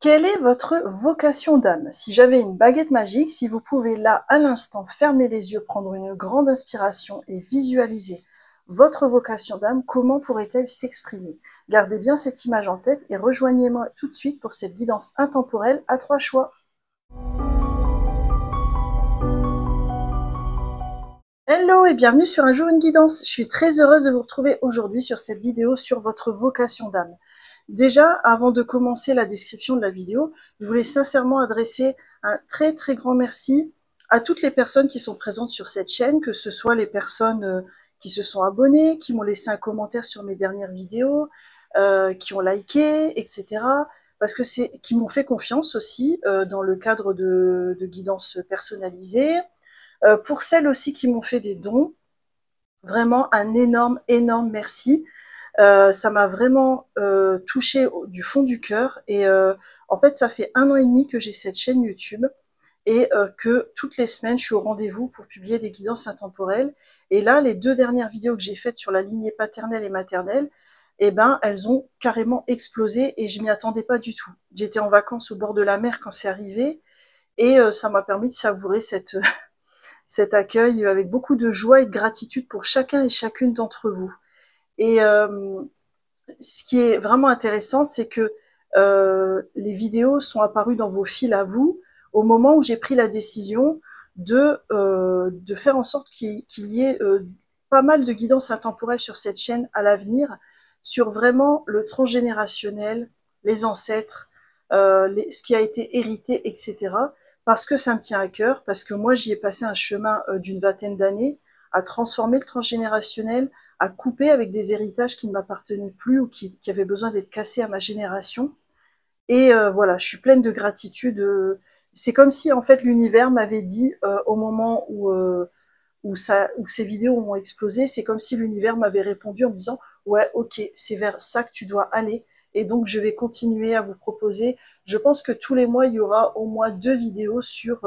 Quelle est votre vocation d'âme? Si j'avais une baguette magique, si vous pouvez là, à l'instant, fermer les yeux, prendre une grande inspiration et visualiser votre vocation d'âme, comment pourrait-elle s'exprimer? Gardez bien cette image en tête et rejoignez-moi tout de suite pour cette guidance intemporelle à 3 choix. Hello et bienvenue sur Un jour une guidance. Je suis très heureuse de vous retrouver aujourd'hui sur cette vidéo sur votre vocation d'âme. Déjà, avant de commencer la description de la vidéo, je voulais sincèrement adresser un très très grand merci à toutes les personnes qui sont présentes sur cette chaîne, que ce soit les personnes qui se sont abonnées, qui m'ont laissé un commentaire sur mes dernières vidéos, qui ont liké, etc. Parce que qui m'ont fait confiance aussi dans le cadre de guidance personnalisée. Pour celles aussi qui m'ont fait des dons, vraiment un énorme, énorme merci. Ça m'a vraiment touchée du fond du cœur. Et en fait, ça fait 1 an et demi que j'ai cette chaîne YouTube et que toutes les semaines, je suis au rendez-vous pour publier des guidances intemporelles. Et là, les 2 dernières vidéos que j'ai faites sur la lignée paternelle et maternelle, eh ben, elles ont carrément explosé et je m'y attendais pas du tout. J'étais en vacances au bord de la mer quand c'est arrivé et ça m'a permis de savourer cet accueil avec beaucoup de joie et de gratitude pour chacun et chacune d'entre vous. Et ce qui est vraiment intéressant, c'est que les vidéos sont apparues dans vos fils à vous au moment où j'ai pris la décision de faire en sorte qu'il y ait pas mal de guidance intemporelle sur cette chaîne à l'avenir, sur vraiment le transgénérationnel, les ancêtres, ce qui a été hérité, etc. Parce que ça me tient à cœur, parce que moi j'y ai passé un chemin d'une vingtaine d'années à transformer le transgénérationnel, à couper avec des héritages qui ne m'appartenaient plus ou qui avaient besoin d'être cassés à ma génération. Et voilà, je suis pleine de gratitude. C'est comme si en fait l'univers m'avait dit au moment où ces vidéos ont explosé, c'est comme si l'univers m'avait répondu en me disant ouais, ok, c'est vers ça que tu dois aller. Et donc je vais continuer à vous proposer. Je pense que tous les mois il y aura au moins 2 vidéos sur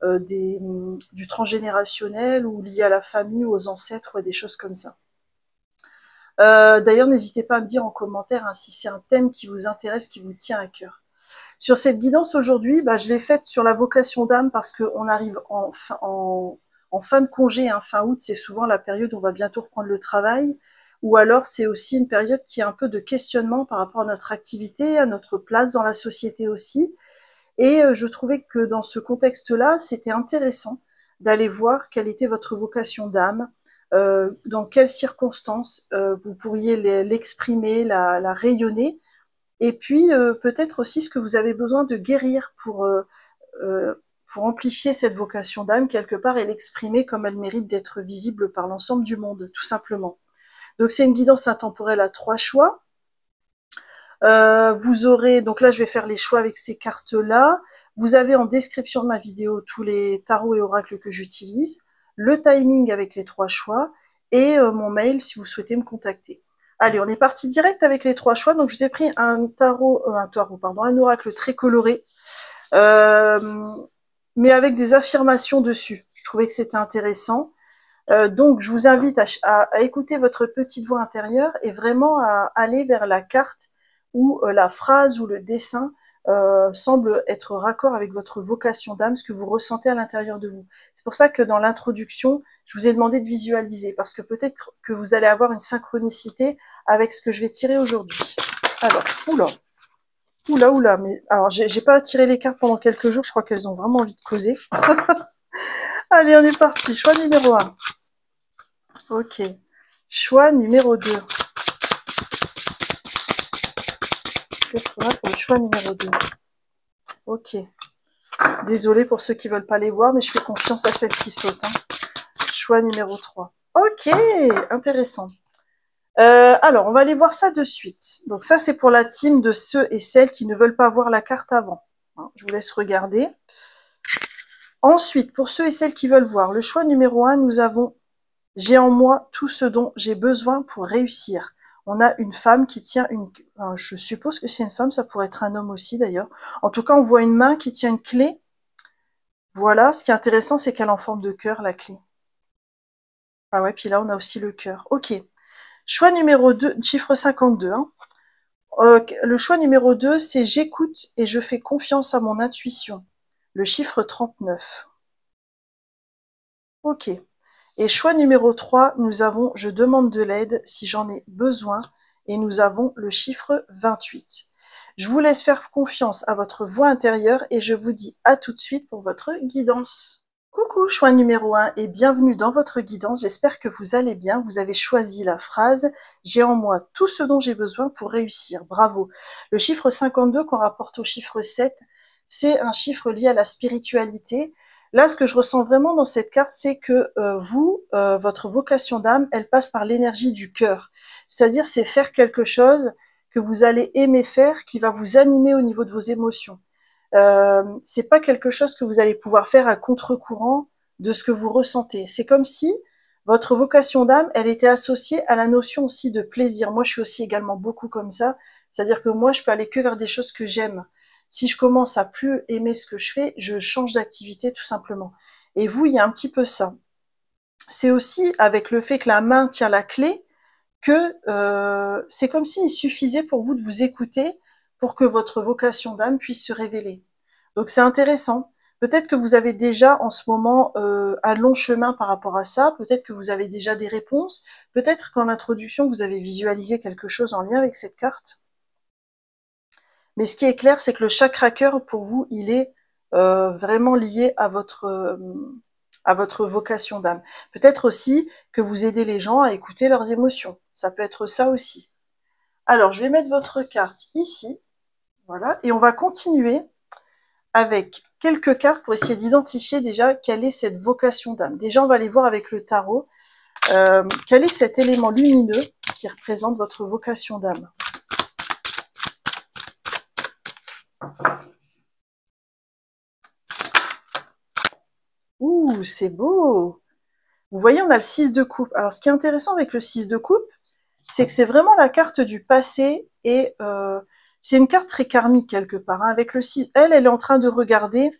du transgénérationnel ou lié à la famille ou aux ancêtres ou des choses comme ça. D'ailleurs, n'hésitez pas à me dire en commentaire hein, si c'est un thème qui vous intéresse, qui vous tient à cœur. Sur cette guidance aujourd'hui, je l'ai faite sur la vocation d'âme parce qu'on arrive en fin de congé, hein, fin août, c'est souvent la période où on va bientôt reprendre le travail, ou alors c'est aussi une période qui est un peu de questionnement par rapport à notre activité, à notre place dans la société aussi. Et je trouvais que dans ce contexte-là, c'était intéressant d'aller voir quelle était votre vocation d'âme, dans quelles circonstances vous pourriez l'exprimer, la rayonner, et puis peut-être aussi ce que vous avez besoin de guérir pour amplifier cette vocation d'âme quelque part et l'exprimer comme elle mérite d'être visible par l'ensemble du monde, tout simplement. Donc c'est une guidance intemporelle à 3 choix. Vous aurez, donc là je vais faire les choix avec ces cartes-là. Vous avez en description de ma vidéo tous les tarots et oracles que j'utilise, le timing avec les 3 choix et mon mail si vous souhaitez me contacter. Allez, on est parti direct avec les 3 choix. Donc je vous ai pris un un oracle très coloré, mais avec des affirmations dessus. Je trouvais que c'était intéressant. Donc je vous invite à écouter votre petite voix intérieure et vraiment à aller vers la carte où la phrase ou le dessin semble être raccord avec votre vocation d'âme, ce que vous ressentez à l'intérieur de vous. C'est pour ça que dans l'introduction, je vous ai demandé de visualiser, parce que peut-être que vous allez avoir une synchronicité avec ce que je vais tirer aujourd'hui. Alors, oula, mais alors j'ai pas tiré les cartes pendant quelques jours, je crois qu'elles ont vraiment envie de causer. Allez, on est parti, choix numéro 1. Ok, choix numéro 2. Qu'est-ce qu'on a pour le choix numéro 2? Ok. Désolée pour ceux qui veulent pas les voir, mais je fais confiance à celles qui sautent. Hein. Choix numéro 3. Ok, intéressant. Alors, on va aller voir ça de suite. Donc ça, c'est pour la team de ceux et celles qui ne veulent pas voir la carte avant. Hein, je vous laisse regarder. Ensuite, pour ceux et celles qui veulent voir, le choix numéro 1, nous avons « J'ai en moi tout ce dont j'ai besoin pour réussir ». On a une femme qui tient enfin, je suppose que c'est une femme, ça pourrait être un homme aussi d'ailleurs. En tout cas, on voit une main qui tient une clé. Voilà, ce qui est intéressant, c'est qu'elle est en forme de cœur, la clé. Ah ouais, puis là, on a aussi le cœur. Ok. Choix numéro 2, chiffre 52. Hein. le choix numéro 2, c'est j'écoute et je fais confiance à mon intuition. Le chiffre 39. Ok. Et choix numéro 3, nous avons je demande de l'aide si j'en ai besoin. Et nous avons le chiffre 28. Je vous laisse faire confiance à votre voix intérieure et je vous dis à tout de suite pour votre guidance. Coucou, choix numéro 1 et bienvenue dans votre guidance. J'espère que vous allez bien. Vous avez choisi la phrase « J'ai en moi tout ce dont j'ai besoin pour réussir ». Bravo. Le chiffre 52 qu'on rapporte au chiffre 7, c'est un chiffre lié à la spiritualité. Là, ce que je ressens vraiment dans cette carte, c'est que votre vocation d'âme, elle passe par l'énergie du cœur. C'est-à-dire, c'est faire quelque chose que vous allez aimer faire, qui va vous animer au niveau de vos émotions. C'est pas quelque chose que vous allez pouvoir faire à contre-courant de ce que vous ressentez. C'est comme si votre vocation d'âme, elle était associée à la notion aussi de plaisir. Moi, je suis aussi également beaucoup comme ça. C'est-à-dire que moi, je peux aller que vers des choses que j'aime. Si je commence à plus aimer ce que je fais, je change d'activité tout simplement. Et vous, il y a un petit peu ça. C'est aussi avec le fait que la main tient la clé, que c'est comme s'il suffisait pour vous de vous écouter pour que votre vocation d'âme puisse se révéler. Donc c'est intéressant. Peut-être que vous avez déjà en ce moment un long chemin par rapport à ça, peut-être que vous avez déjà des réponses, peut-être qu'en introduction vous avez visualisé quelque chose en lien avec cette carte. Mais ce qui est clair, c'est que le chakra cœur, pour vous, il est vraiment lié à votre vocation d'âme. Peut-être aussi que vous aidez les gens à écouter leurs émotions. Ça peut être ça aussi. Alors, je vais mettre votre carte ici. Voilà. Et on va continuer avec quelques cartes pour essayer d'identifier déjà quelle est cette vocation d'âme. Déjà, on va aller voir avec le tarot quel est cet élément lumineux qui représente votre vocation d'âme. Ouh, c'est beau! Vous voyez, on a le 6 de coupe. Alors, ce qui est intéressant avec le 6 de coupe, c'est que c'est vraiment la carte du passé et c'est une carte très karmique quelque part. Hein. Avec le 6, elle est en train de regarder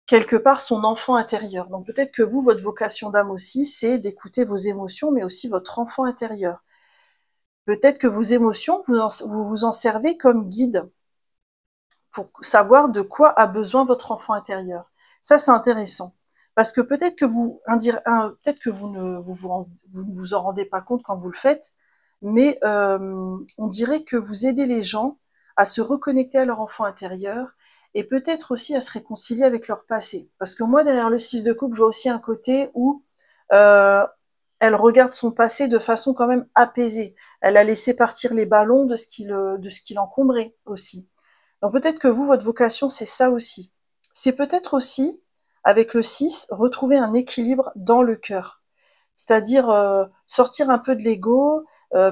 quelque part son enfant intérieur. Donc peut-être que vous, votre vocation d'âme aussi, c'est d'écouter vos émotions, mais aussi votre enfant intérieur. Peut-être que vos émotions, vous vous en servez comme guide pour savoir de quoi a besoin votre enfant intérieur. Ça, c'est intéressant. Parce que peut-être que peut-être que vous ne vous en rendez pas compte quand vous le faites, mais on dirait que vous aidez les gens à se reconnecter à leur enfant intérieur et peut-être aussi à se réconcilier avec leur passé. Parce que moi, derrière le 6 de coupe, je vois aussi un côté où euh, elle regarde son passé de façon quand même apaisée. Elle a laissé partir les ballons de ce qui l'encombrait aussi. Donc peut-être que vous, votre vocation, c'est ça aussi. C'est peut-être aussi, avec le 6, retrouver un équilibre dans le cœur. C'est-à-dire sortir un peu de l'ego,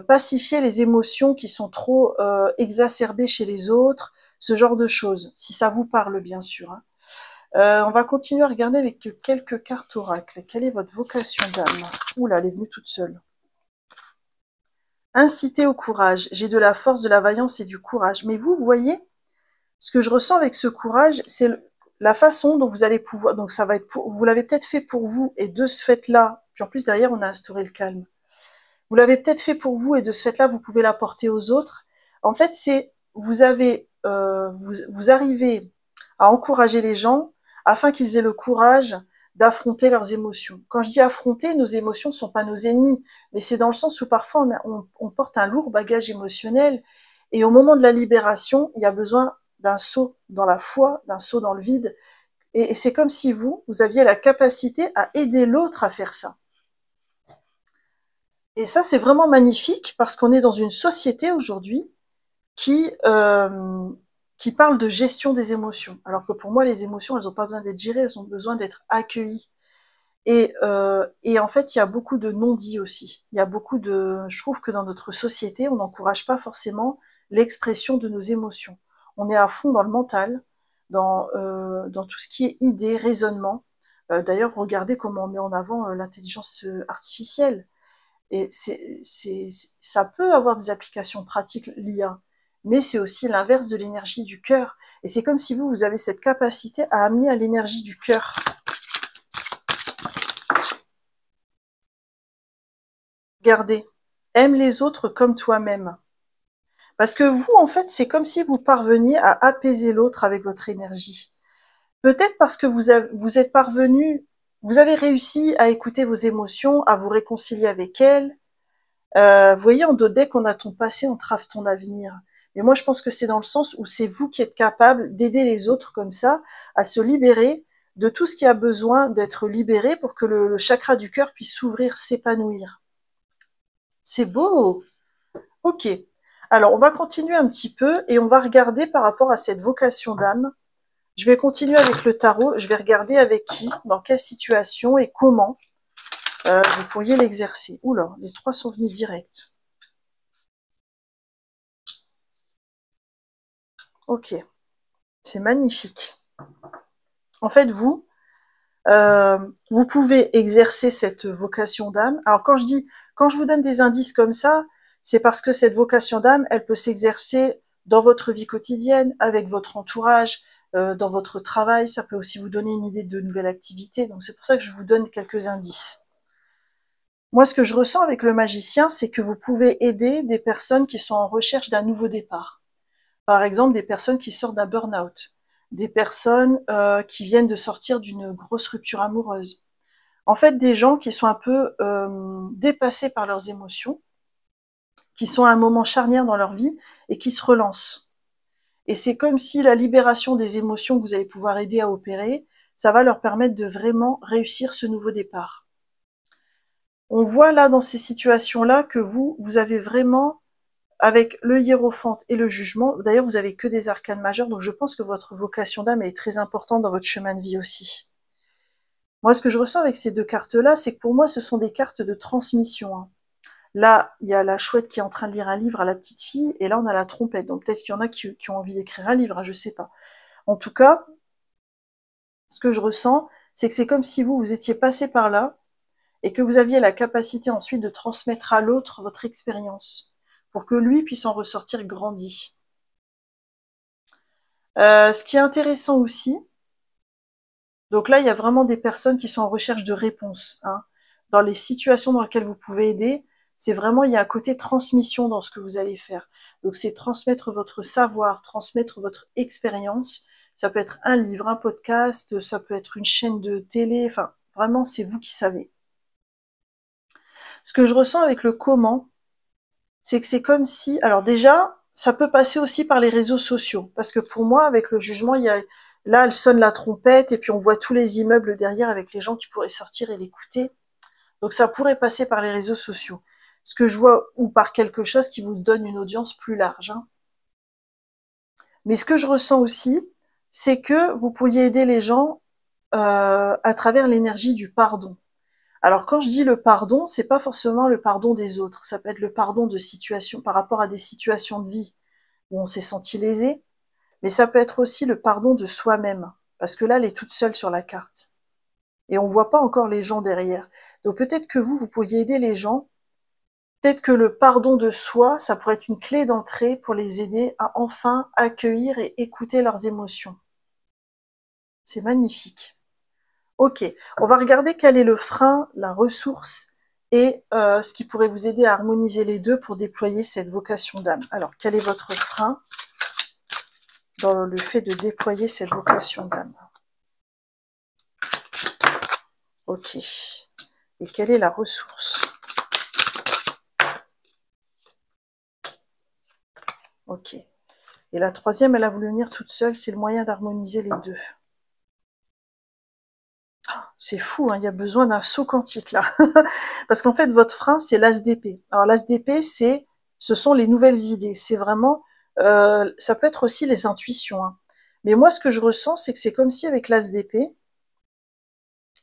pacifier les émotions qui sont trop exacerbées chez les autres, ce genre de choses, si ça vous parle bien sûr. Hein. On va continuer à regarder avec quelques cartes oracles. Quelle est votre vocation d'âme? Oula, elle est venue toute seule. Inciter au courage. J'ai de la force, de la vaillance et du courage. Mais vous voyez, ce que je ressens avec ce courage, c'est la façon dont vous allez pouvoir, donc ça va être vous l'avez peut-être fait pour vous, et de ce fait-là, puis en plus derrière on a instauré le calme. Vous l'avez peut-être fait pour vous, et de ce fait-là, vous pouvez l'apporter aux autres. En fait, vous arrivez à encourager les gens afin qu'ils aient le courage d'affronter leurs émotions. Quand je dis affronter, nos émotions ne sont pas nos ennemis, mais c'est dans le sens où parfois on porte un lourd bagage émotionnel, et au moment de la libération, il y a besoin d'un saut dans la foi, d'un saut dans le vide, et c'est comme si vous aviez la capacité à aider l'autre à faire ça. Et ça, c'est vraiment magnifique parce qu'on est dans une société aujourd'hui qui parle de gestion des émotions. Alors que pour moi, les émotions, elles n'ont pas besoin d'être gérées, elles ont besoin d'être accueillies. Et en fait, il y a beaucoup de non-dits aussi. Il y a je trouve que dans notre société, on n'encourage pas forcément l'expression de nos émotions. On est à fond dans le mental, dans tout ce qui est idée, raisonnement. D'ailleurs, regardez comment on met en avant l'intelligence artificielle. Et ça peut avoir des applications pratiques, l'IA, mais c'est aussi l'inverse de l'énergie du cœur. Et c'est comme si vous avez cette capacité à amener à l'énergie du cœur. Regardez, aime les autres comme toi-même. Parce que vous, en fait, c'est comme si vous parveniez à apaiser l'autre avec votre énergie. Peut-être parce que vous êtes parvenu, vous avez réussi à écouter vos émotions, à vous réconcilier avec elles. Vous voyez, en dès qu'on a ton passé, on trave ton avenir. Mais moi, je pense que c'est dans le sens où c'est vous qui êtes capable d'aider les autres comme ça à se libérer de tout ce qui a besoin d'être libéré pour que le chakra du cœur puisse s'ouvrir, s'épanouir. C'est beau. Ok. Alors, on va continuer un petit peu et on va regarder par rapport à cette vocation d'âme. Je vais continuer avec le tarot. Je vais regarder avec qui, dans quelle situation et comment vous pourriez l'exercer. Oula, les trois sont venus direct. Ok. C'est magnifique. En fait, vous pouvez exercer cette vocation d'âme. Alors quand je vous donne des indices comme ça, c'est parce que cette vocation d'âme, elle peut s'exercer dans votre vie quotidienne, avec votre entourage, dans votre travail. Ça peut aussi vous donner une idée de nouvelles activités. Donc c'est pour ça que je vous donne quelques indices. Moi, ce que je ressens avec le magicien, c'est que vous pouvez aider des personnes qui sont en recherche d'un nouveau départ. Par exemple, des personnes qui sortent d'un burn-out, des personnes qui viennent de sortir d'une grosse rupture amoureuse. En fait, des gens qui sont un peu dépassés par leurs émotions, qui sont à un moment charnière dans leur vie et qui se relancent. Et c'est comme si la libération des émotions que vous allez pouvoir aider à opérer, ça va leur permettre de vraiment réussir ce nouveau départ. On voit là dans ces situations-là que vous avez vraiment, avec le hiérophante et le jugement, d'ailleurs vous avez que des arcanes majeures, donc je pense que votre vocation d'âme est très importante dans votre chemin de vie aussi. Moi, ce que je ressens avec ces deux cartes-là, c'est que pour moi, ce sont des cartes de transmission. Hein. Là, il y a la chouette qui est en train de lire un livre à la petite fille, et là, on a la trompette. Donc peut-être qu'il y en a qui ont envie d'écrire un livre, hein, je sais pas. En tout cas, ce que je ressens, c'est que c'est comme si vous étiez passé par là, et que vous aviez la capacité ensuite de transmettre à l'autre votre expérience, pour que lui puisse en ressortir grandi. Ce qui est intéressant aussi, donc là, il y a vraiment des personnes qui sont en recherche de réponses. Hein. Dans les situations dans lesquelles vous pouvez aider, c'est vraiment, il y a un côté transmission dans ce que vous allez faire. Donc c'est transmettre votre savoir, transmettre votre expérience. Ça peut être un livre, un podcast, ça peut être une chaîne de télé, enfin, vraiment, c'est vous qui savez. Ce que je ressens avec le comment, c'est que c'est comme si, alors déjà, ça peut passer aussi par les réseaux sociaux, parce que pour moi, avec le jugement, il y a, là, elle sonne la trompette, et puis on voit tous les immeubles derrière avec les gens qui pourraient sortir et l'écouter. Donc ça pourrait passer par les réseaux sociaux. Ce que je vois, ou par quelque chose qui vous donne une audience plus large. Hein. Mais ce que je ressens aussi, c'est que vous pourriez aider les gens à travers l'énergie du pardon. Alors quand je dis le pardon, c'est pas forcément le pardon des autres, ça peut être le pardon de situations par rapport à des situations de vie où on s'est senti lésé, mais ça peut être aussi le pardon de soi-même, parce que là, elle est toute seule sur la carte. Et on voit pas encore les gens derrière. Donc peut-être que vous pourriez aider les gens, peut-être que le pardon de soi, ça pourrait être une clé d'entrée pour les aider à enfin accueillir et écouter leurs émotions. C'est magnifique. Ok, on va regarder quel est le frein, la ressource et ce qui pourrait vous aider à harmoniser les deux pour déployer cette vocation d'âme. Alors, quel est votre frein dans le fait de déployer cette vocation d'âme? Ok. Et quelle est la ressource? Ok. Et la troisième, elle a voulu venir toute seule, c'est le moyen d'harmoniser les deux. C'est fou, hein, il y a besoin d'un saut quantique là. Parce qu'en fait, votre frein, c'est l'as d'épée. Alors l'as d'épée, ce sont les nouvelles idées. C'est vraiment, ça peut être aussi les intuitions. Hein. Mais moi, ce que je ressens, c'est que c'est comme si avec l'as d'épée,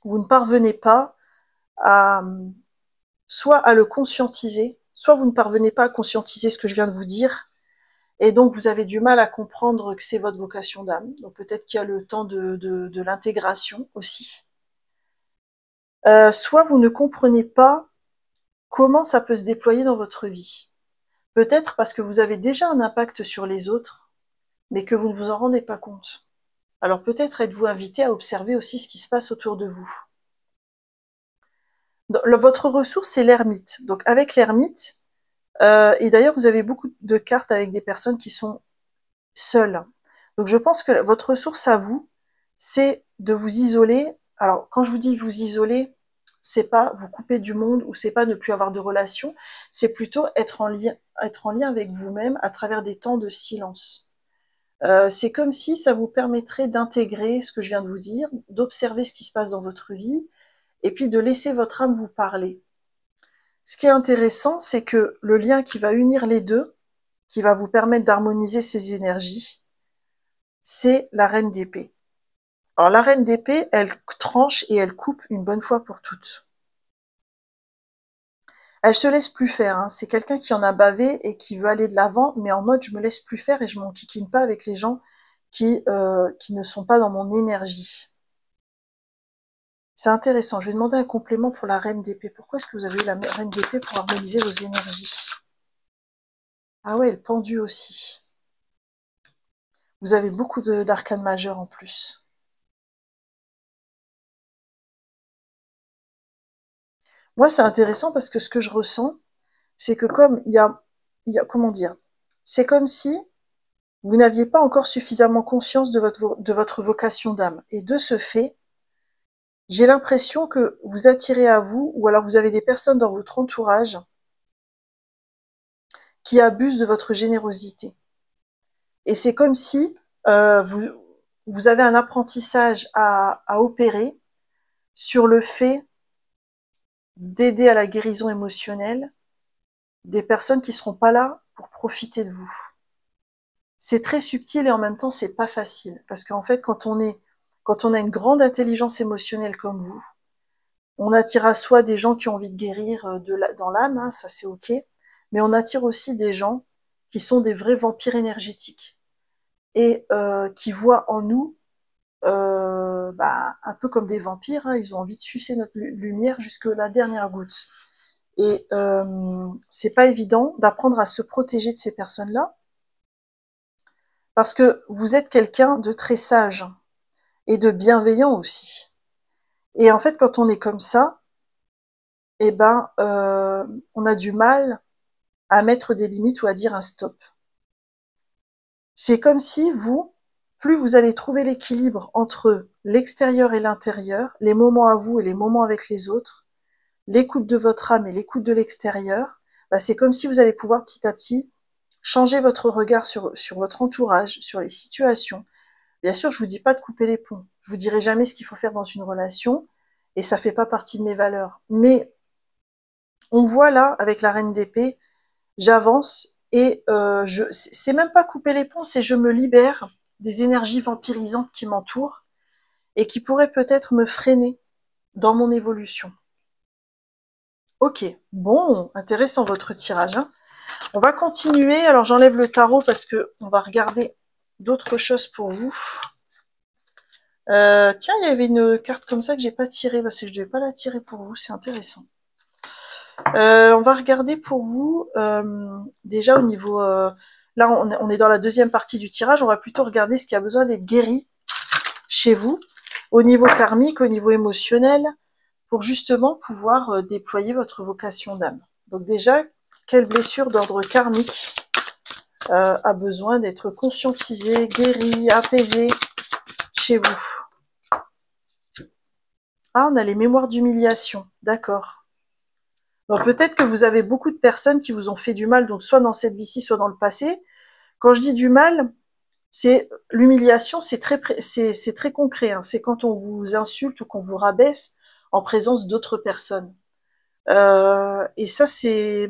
vous ne parvenez pas à, soit à le conscientiser, soit vous ne parvenez pas à conscientiser ce que je viens de vous dire, et donc vous avez du mal à comprendre que c'est votre vocation d'âme. Donc peut-être qu'il y a le temps de l'intégration aussi. Soit vous ne comprenez pas comment ça peut se déployer dans votre vie. Peut-être parce que vous avez déjà un impact sur les autres, mais que vous ne vous en rendez pas compte. Alors peut-être êtes-vous invité à observer aussi ce qui se passe autour de vous. Votre ressource, c'est l'ermite. Donc avec l'ermite, Et d'ailleurs, vous avez beaucoup de cartes avec des personnes qui sont seules. Donc je pense que votre ressource à vous, c'est de vous isoler. Alors quand je vous dis vous isoler, c'est pas vous couper du monde ou c'est pas ne plus avoir de relations, c'est plutôt être en lien avec vous-même à travers des temps de silence. C'est comme si ça vous permettrait d'intégrer ce que je viens de vous dire, d'observer ce qui se passe dans votre vie, et puis de laisser votre âme vous parler. Ce qui est intéressant, c'est que le lien qui va unir les deux, qui va vous permettre d'harmoniser ces énergies, c'est la reine d'épée. Alors la reine d'épée, elle tranche et elle coupe une bonne fois pour toutes. Elle se laisse plus faire, hein. C'est quelqu'un qui en a bavé et qui veut aller de l'avant, mais en mode je me laisse plus faire et je m'enquiquine pas avec les gens qui ne sont pas dans mon énergie. C'est intéressant. Je vais demander un complément pour la reine d'épée. Pourquoi est-ce que vous avez eu la reine d'épée pour harmoniser vos énergies? Ah ouais, le pendu aussi. Vous avez beaucoup d'arcanes majeures en plus. Moi, c'est intéressant parce que ce que je ressens, c'est que comme comment dire, c'est comme si vous n'aviez pas encore suffisamment conscience de votre vocation d'âme. Et de ce fait, j'ai l'impression que vous attirez à vous, ou alors vous avez des personnes dans votre entourage qui abusent de votre générosité. Et c'est comme si vous avez un apprentissage à opérer sur le fait d'aider à la guérison émotionnelle des personnes qui seront pas là pour profiter de vous. C'est très subtil et en même temps c'est pas facile parce qu'en fait quand on a une grande intelligence émotionnelle comme vous, on attire à soi des gens qui ont envie de guérir dans l'âme, hein, ça c'est ok, mais on attire aussi des gens qui sont des vrais vampires énergétiques et qui voient en nous un peu comme des vampires, hein, ils ont envie de sucer notre lumière jusque la dernière goutte. Et c'est pas évident d'apprendre à se protéger de ces personnes-là, parce que vous êtes quelqu'un de très sage et de bienveillant aussi. Et en fait, quand on est comme ça, eh ben, on a du mal à mettre des limites ou à dire un stop. C'est comme si plus vous allez trouver l'équilibre entre l'extérieur et l'intérieur, les moments à vous et les moments avec les autres, l'écoute de votre âme et l'écoute de l'extérieur, c'est comme si vous allez pouvoir petit à petit changer votre regard sur votre entourage, sur les situations. Bien sûr, je vous dis pas de couper les ponts. Je vous dirai jamais ce qu'il faut faire dans une relation, et ça fait pas partie de mes valeurs. Mais on voit là, avec la reine d'épée, j'avance et c'est même pas couper les ponts, c'est je me libère des énergies vampirisantes qui m'entourent et qui pourraient peut-être me freiner dans mon évolution. Ok, bon, intéressant votre tirage, hein. On va continuer. Alors j'enlève le tarot parce que on va regarder d'autres choses pour vous. Tiens, il y avait une carte comme ça que j'ai pas tirée parce que je devais pas la tirer pour vous. C'est intéressant. On va regarder pour vous déjà au niveau. Là, on est dans la deuxième partie du tirage. On va plutôt regarder ce qui a besoin d'être guéri chez vous, au niveau karmique, au niveau émotionnel, pour justement pouvoir déployer votre vocation d'âme. Donc déjà, quelle blessure d'ordre karmique a besoin d'être conscientisée, guérie, apaisée chez vous? Ah, on a les mémoires d'humiliation, d'accord. Donc peut-être que vous avez beaucoup de personnes qui vous ont fait du mal, donc soit dans cette vie-ci, soit dans le passé. Quand je dis du mal, c'est l'humiliation, c'est très concret, hein. C'est quand on vous insulte ou qu'on vous rabaisse en présence d'autres personnes. Et ça, c'est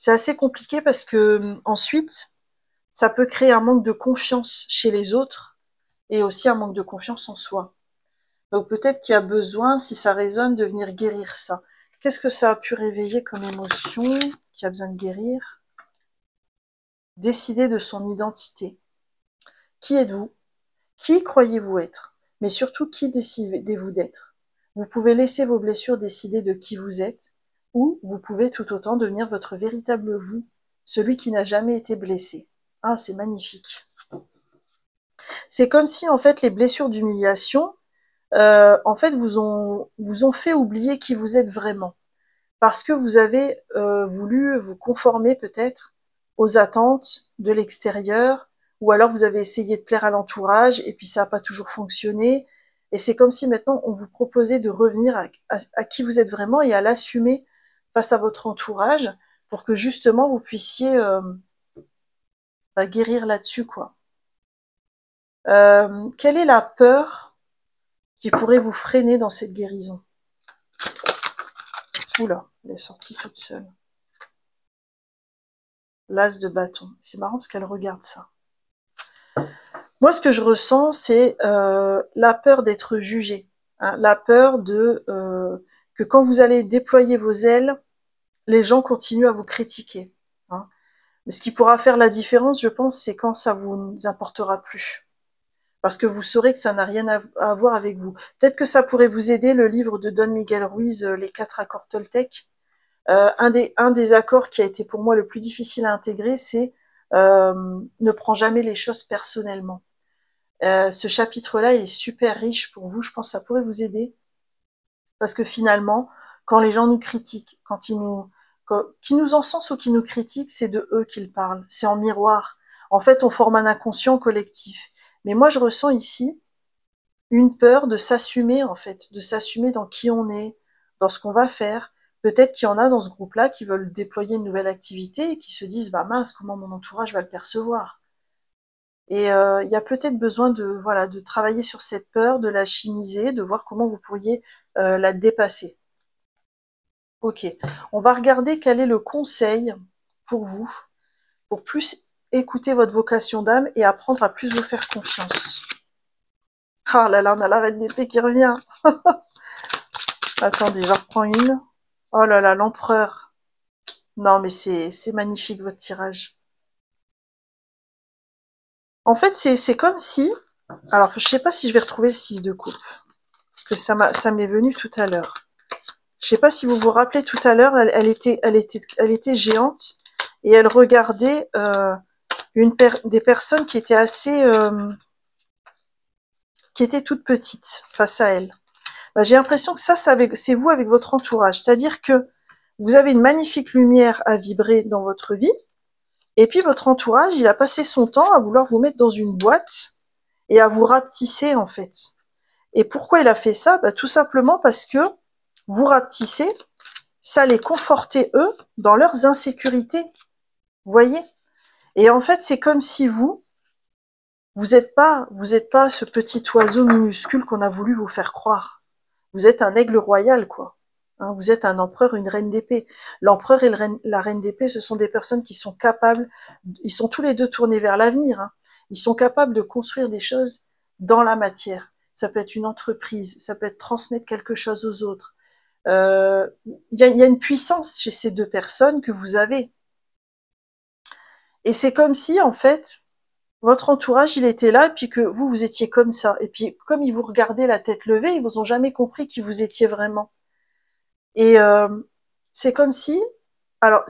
assez compliqué parce que ensuite, ça peut créer un manque de confiance chez les autres et aussi un manque de confiance en soi. Donc peut-être qu'il y a besoin, si ça résonne, de venir guérir ça. Qu'est-ce que ça a pu réveiller comme émotion qui a besoin de guérir? Décider de son identité. Qui êtes-vous? Qui croyez-vous être? Mais surtout, qui décidez-vous d'être? Vous pouvez laisser vos blessures décider de qui vous êtes, ou vous pouvez tout autant devenir votre véritable vous, celui qui n'a jamais été blessé. Ah, c'est magnifique. C'est comme si, en fait, les blessures d'humiliation, en fait, vous ont fait oublier qui vous êtes vraiment. parce que vous avez voulu vous conformer peut-être aux attentes de l'extérieur, ou alors vous avez essayé de plaire à l'entourage et puis ça n'a pas toujours fonctionné. Et c'est comme si maintenant on vous proposait de revenir à qui vous êtes vraiment et à l'assumer face à votre entourage pour que justement vous puissiez guérir là-dessus, quoi. Quelle est la peur qui pourrait vous freiner dans cette guérison? Oula, elle est sortie toute seule. L'as de bâton. C'est marrant parce qu'elle regarde ça. Moi, ce que je ressens, c'est la peur d'être jugé. Hein, la peur que quand vous allez déployer vos ailes, les gens continuent à vous critiquer. Hein. Mais ce qui pourra faire la différence, je pense, c'est quand ça vous apportera plus. Parce que vous saurez que ça n'a rien à voir avec vous. Peut-être que ça pourrait vous aider, le livre de Don Miguel Ruiz, Les 4 accords Toltec. Un des accords qui a été pour moi le plus difficile à intégrer, c'est ne prends jamais les choses personnellement. Ce chapitre-là, il est super riche pour vous. Je pense que ça pourrait vous aider. Parce que finalement, quand les gens nous critiquent, qui nous encensent ou qui nous critiquent, c'est de eux qu'ils parlent. C'est en miroir. En fait, on forme un inconscient collectif. Mais moi, je ressens ici une peur de s'assumer, en fait, de s'assumer dans qui on est, dans ce qu'on va faire. Peut-être qu'il y en a dans ce groupe-là qui veulent déployer une nouvelle activité et qui se disent, bah mince, comment mon entourage va le percevoir? Et il y a peut-être besoin de travailler sur cette peur, de la chimiser, de voir comment vous pourriez la dépasser. Ok, on va regarder quel est le conseil pour vous, pour plus écouter votre vocation d'âme et apprendre à plus vous faire confiance. Ah là là, on a la reine d'épée qui revient. Attendez, je reprends une. Oh là là, l'empereur. Non mais c'est magnifique votre tirage. En fait, c'est comme si... Alors, je sais pas si je vais retrouver le 6 de coupe. Parce que ça m'est venu tout à l'heure. Je sais pas si vous vous rappelez tout à l'heure, elle était géante et elle regardait des personnes qui étaient qui étaient toutes petites face à elle. Bah, j'ai l'impression que ça c'est vous avec votre entourage. C'est-à-dire que vous avez une magnifique lumière à vibrer dans votre vie et puis votre entourage, il a passé son temps à vouloir vous mettre dans une boîte et à vous rapetisser en fait. Et pourquoi il a fait ça? Bah, tout simplement parce que vous rapetissez, ça les confortait eux dans leurs insécurités. Vous voyez? Et en fait, c'est comme si vous n'êtes pas ce petit oiseau minuscule qu'on a voulu vous faire croire. Vous êtes un aigle royal, quoi. Hein, vous êtes un empereur, une reine d'épée. L'empereur et la reine d'épée, ce sont des personnes qui sont capables, ils sont tous les deux tournés vers l'avenir. Hein. Ils sont capables de construire des choses dans la matière. Ça peut être une entreprise, ça peut être transmettre quelque chose aux autres. Il y a une puissance chez ces deux personnes que vous avez. Et c'est comme si, en fait, votre entourage, il était là, et puis que vous étiez comme ça. Et puis, comme ils vous regardaient la tête levée, ils vous ont jamais compris qui vous étiez vraiment. Et c'est comme si... Alors,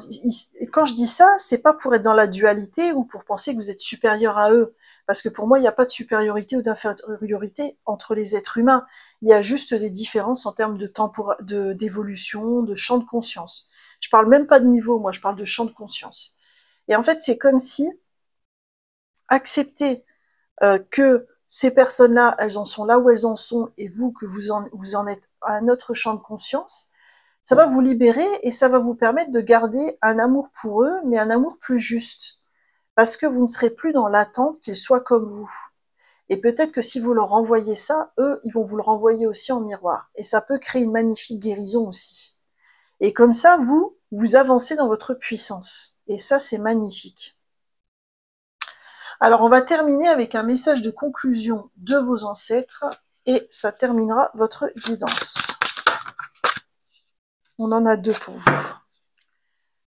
quand je dis ça, c'est pas pour être dans la dualité ou pour penser que vous êtes supérieur à eux. Parce que pour moi, il n'y a pas de supériorité ou d'infériorité entre les êtres humains. Il y a juste des différences en termes d'évolution, de champ de conscience. Je parle même pas de niveau, moi, je parle de champ de conscience. Et en fait, c'est comme si accepter que ces personnes-là, elles en sont là où elles en sont, et vous, que vous en êtes à un autre champ de conscience, ça va vous libérer et ça va vous permettre de garder un amour pour eux, mais un amour plus juste. Parce que vous ne serez plus dans l'attente qu'ils soient comme vous. Et peut-être que si vous leur renvoyez ça, eux, ils vont vous le renvoyer aussi en miroir. Et ça peut créer une magnifique guérison aussi. Et comme ça, vous avancez dans votre puissance. Et ça, c'est magnifique. Alors, on va terminer avec un message de conclusion de vos ancêtres. Et ça terminera votre guidance. On en a deux pour vous.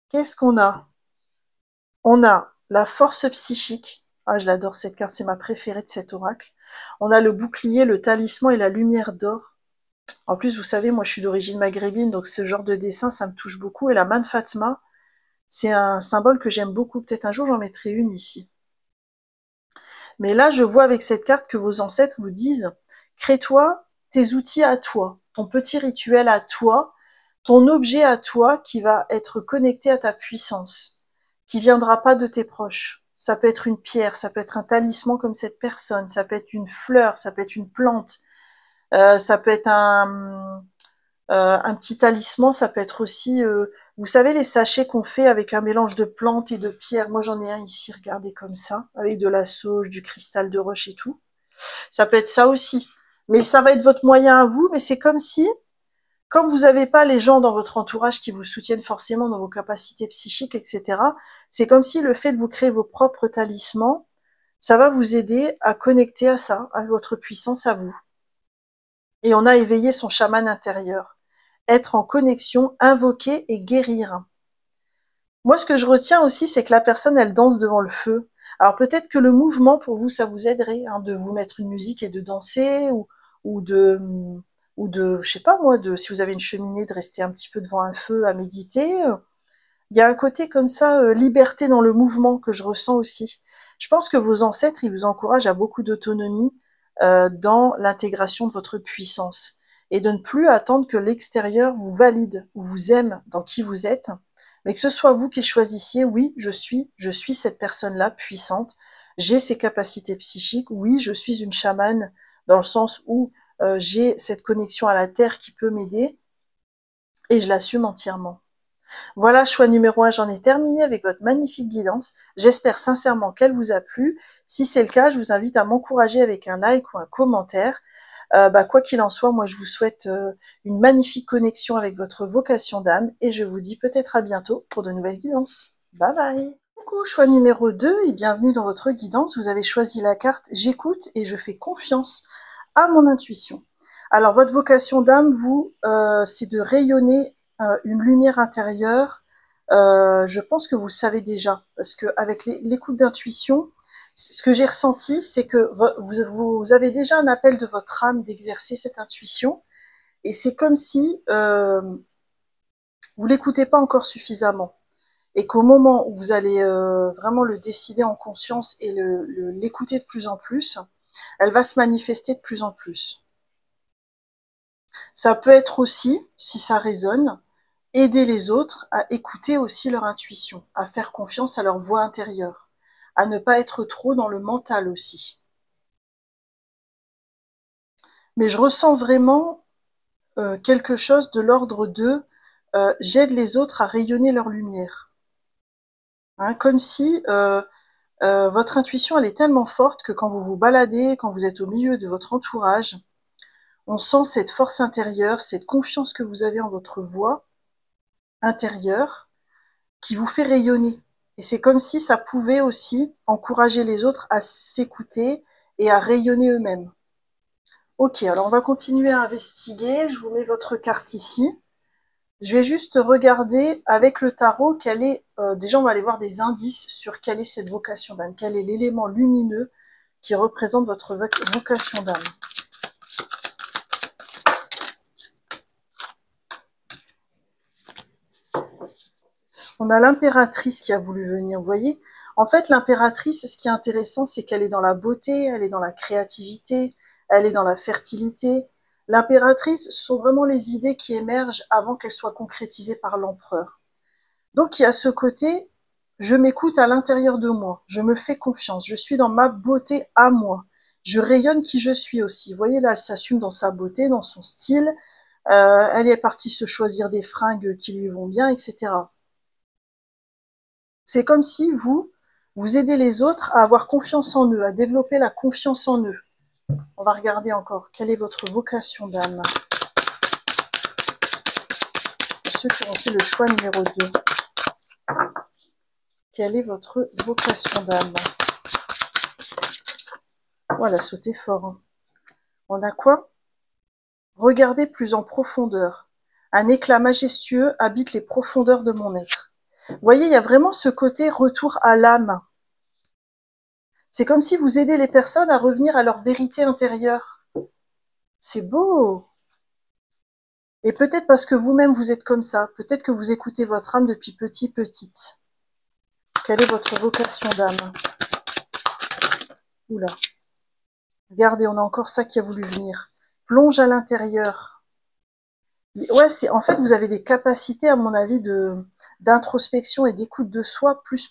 Qu'est-ce qu'on a? On a la force psychique. Ah, je l'adore cette carte, c'est ma préférée de cet oracle. On a le bouclier, le talisman et la lumière d'or. En plus, vous savez, moi je suis d'origine maghrébine, donc ce genre de dessin, ça me touche beaucoup. Et la main de Fatma, c'est un symbole que j'aime beaucoup. Peut-être un jour, j'en mettrai une ici. Mais là, je vois avec cette carte que vos ancêtres vous disent, crée-toi tes outils à toi, ton petit rituel à toi, ton objet à toi qui va être connecté à ta puissance, qui viendra pas de tes proches. Ça peut être une pierre, ça peut être un talisman comme cette personne, ça peut être une fleur, ça peut être une plante, ça peut être un petit talisman, ça peut être aussi, vous savez, les sachets qu'on fait avec un mélange de plantes et de pierres. Moi, j'en ai un ici, regardez comme ça, avec de la sauge, du cristal de roche et tout. Ça peut être ça aussi. Mais ça va être votre moyen à vous, mais c'est comme si, comme vous n'avez pas les gens dans votre entourage qui vous soutiennent forcément dans vos capacités psychiques, etc., c'est comme si le fait de vous créer vos propres talismans, ça va vous aider à connecter à ça, à votre puissance à vous. Et on a éveillé son chaman intérieur. Être en connexion, invoquer et guérir. Moi, ce que je retiens aussi, c'est que la personne, elle danse devant le feu. Alors peut-être que le mouvement, pour vous, ça vous aiderait, hein, de vous mettre une musique et de danser, ou de, je sais pas moi, si vous avez une cheminée, de rester un petit peu devant un feu à méditer. Il y a un côté comme ça, liberté dans le mouvement que je ressens aussi. Je pense que vos ancêtres, ils vous encouragent à beaucoup d'autonomie dans l'intégration de votre puissance et de ne plus attendre que l'extérieur vous valide ou vous aime dans qui vous êtes, mais que ce soit vous qui choisissiez, oui, je suis cette personne-là puissante, j'ai ces capacités psychiques, oui, je suis une chamane dans le sens où j'ai cette connexion à la terre qui peut m'aider et je l'assume entièrement. Voilà, choix numéro 1, j'en ai terminé avec votre magnifique guidance. J'espère sincèrement qu'elle vous a plu. Si c'est le cas, je vous invite à m'encourager avec un like ou un commentaire. Quoi qu'il en soit, moi je vous souhaite une magnifique connexion avec votre vocation d'âme et je vous dis peut-être à bientôt pour de nouvelles guidances. Bye bye. Coucou, choix numéro 2 et bienvenue dans votre guidance. Vous avez choisi la carte J'écoute et je fais confiance à mon intuition. Alors votre vocation d'âme, vous, c'est de rayonner une lumière intérieure. Je pense que vous le savez déjà, parce que avec l'écoute d'intuition, ce que j'ai ressenti, c'est que vous avez déjà un appel de votre âme d'exercer cette intuition, et c'est comme si vous l'écoutez pas encore suffisamment, et qu'au moment où vous allez vraiment le décider en conscience et l'écouter de plus en plus, elle va se manifester de plus en plus. Ça peut être aussi, si ça résonne, aider les autres à écouter aussi leur intuition, à faire confiance à leur voix intérieure, à ne pas être trop dans le mental aussi. Mais je ressens vraiment quelque chose de l'ordre de j'aide les autres à rayonner leur lumière. Hein, comme si votre intuition, elle est tellement forte que quand vous vous baladez, quand vous êtes au milieu de votre entourage, on sent cette force intérieure, cette confiance que vous avez en votre voix intérieure qui vous fait rayonner. Et c'est comme si ça pouvait aussi encourager les autres à s'écouter et à rayonner eux-mêmes. Ok, alors on va continuer à investiguer. Je vous mets votre carte ici. Je vais juste regarder avec le tarot quel est, déjà on va aller voir des indices sur quelle est cette vocation d'âme, quel est l'élément lumineux qui représente votre vocation d'âme. On a l'impératrice qui a voulu venir, vous voyez. En fait, l'impératrice, ce qui est intéressant, c'est qu'elle est dans la beauté, elle est dans la créativité, elle est dans la fertilité. L'impératrice, ce sont vraiment les idées qui émergent avant qu'elles soient concrétisées par l'empereur. Donc, il y a ce côté, je m'écoute à l'intérieur de moi, je me fais confiance, je suis dans ma beauté à moi. Je rayonne qui je suis aussi. Vous voyez, là, elle s'assume dans sa beauté, dans son style. Elle est partie se choisir des fringues qui lui vont bien, etc. C'est comme si vous aidez les autres à avoir confiance en eux, à développer la confiance en eux. On va regarder encore. Quelle est votre vocation d'âme? Pour ceux qui ont fait le choix numéro 2. Quelle est votre vocation d'âme? Voilà, sautez fort. Hein. On a quoi? Regardez plus en profondeur. Un éclat majestueux habite les profondeurs de mon être. Vous voyez, il y a vraiment ce côté retour à l'âme. C'est comme si vous aidez les personnes à revenir à leur vérité intérieure. C'est beau. Et peut-être parce que vous-même vous êtes comme ça. Peut-être que vous écoutez votre âme depuis petite. Quelle est votre vocation d'âme? Oula. Regardez, on a encore ça qui a voulu venir. Plonge à l'intérieur. Ouais, en fait, vous avez des capacités, à mon avis, d'introspection et d'écoute de soi, plus.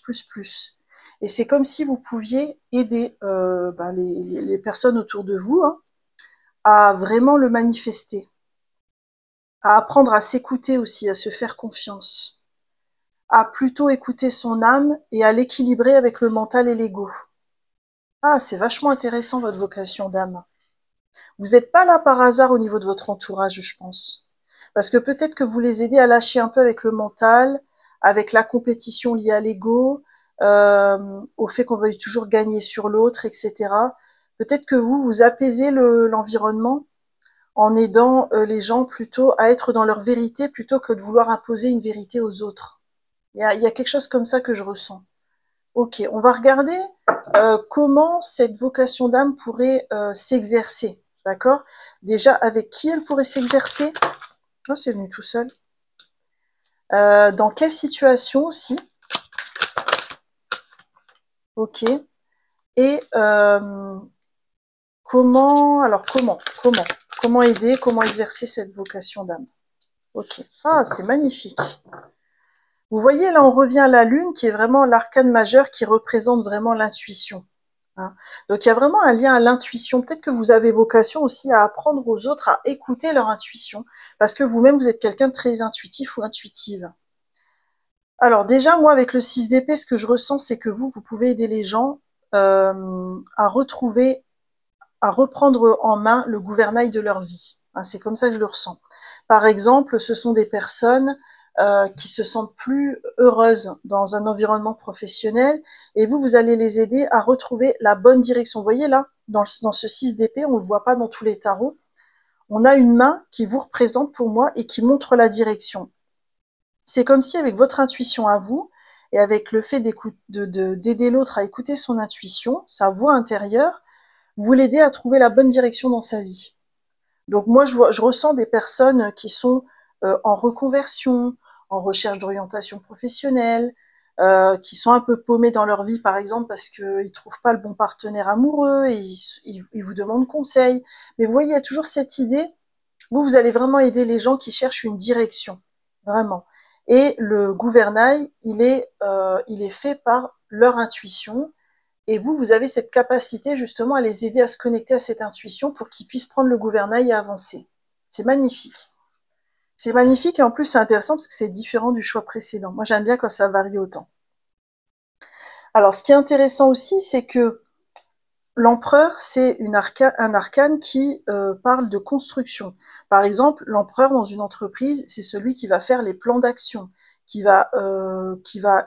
Et c'est comme si vous pouviez aider les personnes autour de vous, hein, à vraiment le manifester, à apprendre à s'écouter aussi, à se faire confiance, à plutôt écouter son âme et à l'équilibrer avec le mental et l'ego. Ah, c'est vachement intéressant votre vocation d'âme. Vous n'êtes pas là par hasard au niveau de votre entourage, je pense. Parce que peut-être que vous les aidez à lâcher un peu avec le mental, avec la compétition liée à l'ego, au fait qu'on veuille toujours gagner sur l'autre, etc. Peut-être que vous apaisez l'environnement en aidant les gens plutôt à être dans leur vérité plutôt que de vouloir imposer une vérité aux autres. Il y a quelque chose comme ça que je ressens. Ok, on va regarder comment cette vocation d'âme pourrait s'exercer. D'accord. Déjà, avec qui elle pourrait s'exercer? Oh, c'est venu tout seul. Dans quelle situation aussi? Ok. Et comment aider, comment exercer cette vocation d'âme? Ok. Ah, c'est magnifique. Vous voyez, là, on revient à la lune, qui est vraiment l'arcane majeur, qui représente vraiment l'intuition. Hein. Donc, il y a vraiment un lien à l'intuition. Peut-être que vous avez vocation aussi à apprendre aux autres à écouter leur intuition, parce que vous-même, vous êtes quelqu'un de très intuitif ou intuitive. Alors déjà, moi, avec le 6 d'épée, ce que je ressens, c'est que vous pouvez aider les gens à retrouver, à reprendre en main le gouvernail de leur vie. Hein, c'est comme ça que je le ressens. Par exemple, ce sont des personnes qui se sentent plus heureuses dans un environnement professionnel, et vous allez les aider à retrouver la bonne direction. Vous voyez là, dans ce 6 d'épée, on ne le voit pas dans tous les tarots, on a une main qui vous représente pour moi et qui montre la direction. C'est comme si avec votre intuition à vous, et avec le fait d'aider l'autre à écouter son intuition, sa voix intérieure, vous l'aidez à trouver la bonne direction dans sa vie. Donc moi, je ressens des personnes qui sont en reconversion, en recherche d'orientation professionnelle, qui sont un peu paumées dans leur vie, par exemple, parce qu'ils ne trouvent pas le bon partenaire amoureux, et ils vous demandent conseil. Mais vous voyez, il y a toujours cette idée, vous allez vraiment aider les gens qui cherchent une direction, vraiment. Et le gouvernail, il est fait par leur intuition, et vous avez cette capacité justement à les aider à se connecter à cette intuition pour qu'ils puissent prendre le gouvernail et avancer. C'est magnifique. C'est magnifique, et en plus c'est intéressant parce que c'est différent du choix précédent. Moi j'aime bien quand ça varie autant. Alors ce qui est intéressant aussi, c'est que l'empereur, c'est un arcane qui parle de construction. Par exemple, l'empereur dans une entreprise, c'est celui qui va faire les plans d'action, qui va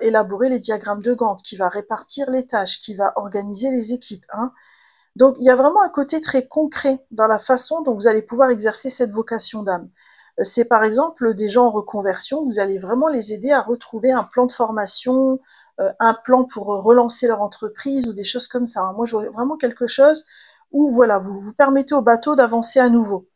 élaborer les diagrammes de Gantt, qui va répartir les tâches, qui va organiser les équipes. Hein. Donc il y a vraiment un côté très concret dans la façon dont vous allez pouvoir exercer cette vocation d'âme. C'est par exemple des gens en reconversion, vous allez vraiment les aider à retrouver un plan de formation, un plan pour relancer leur entreprise ou des choses comme ça. Moi, je vois vraiment quelque chose où voilà, vous permettez au bateau d'avancer à nouveau.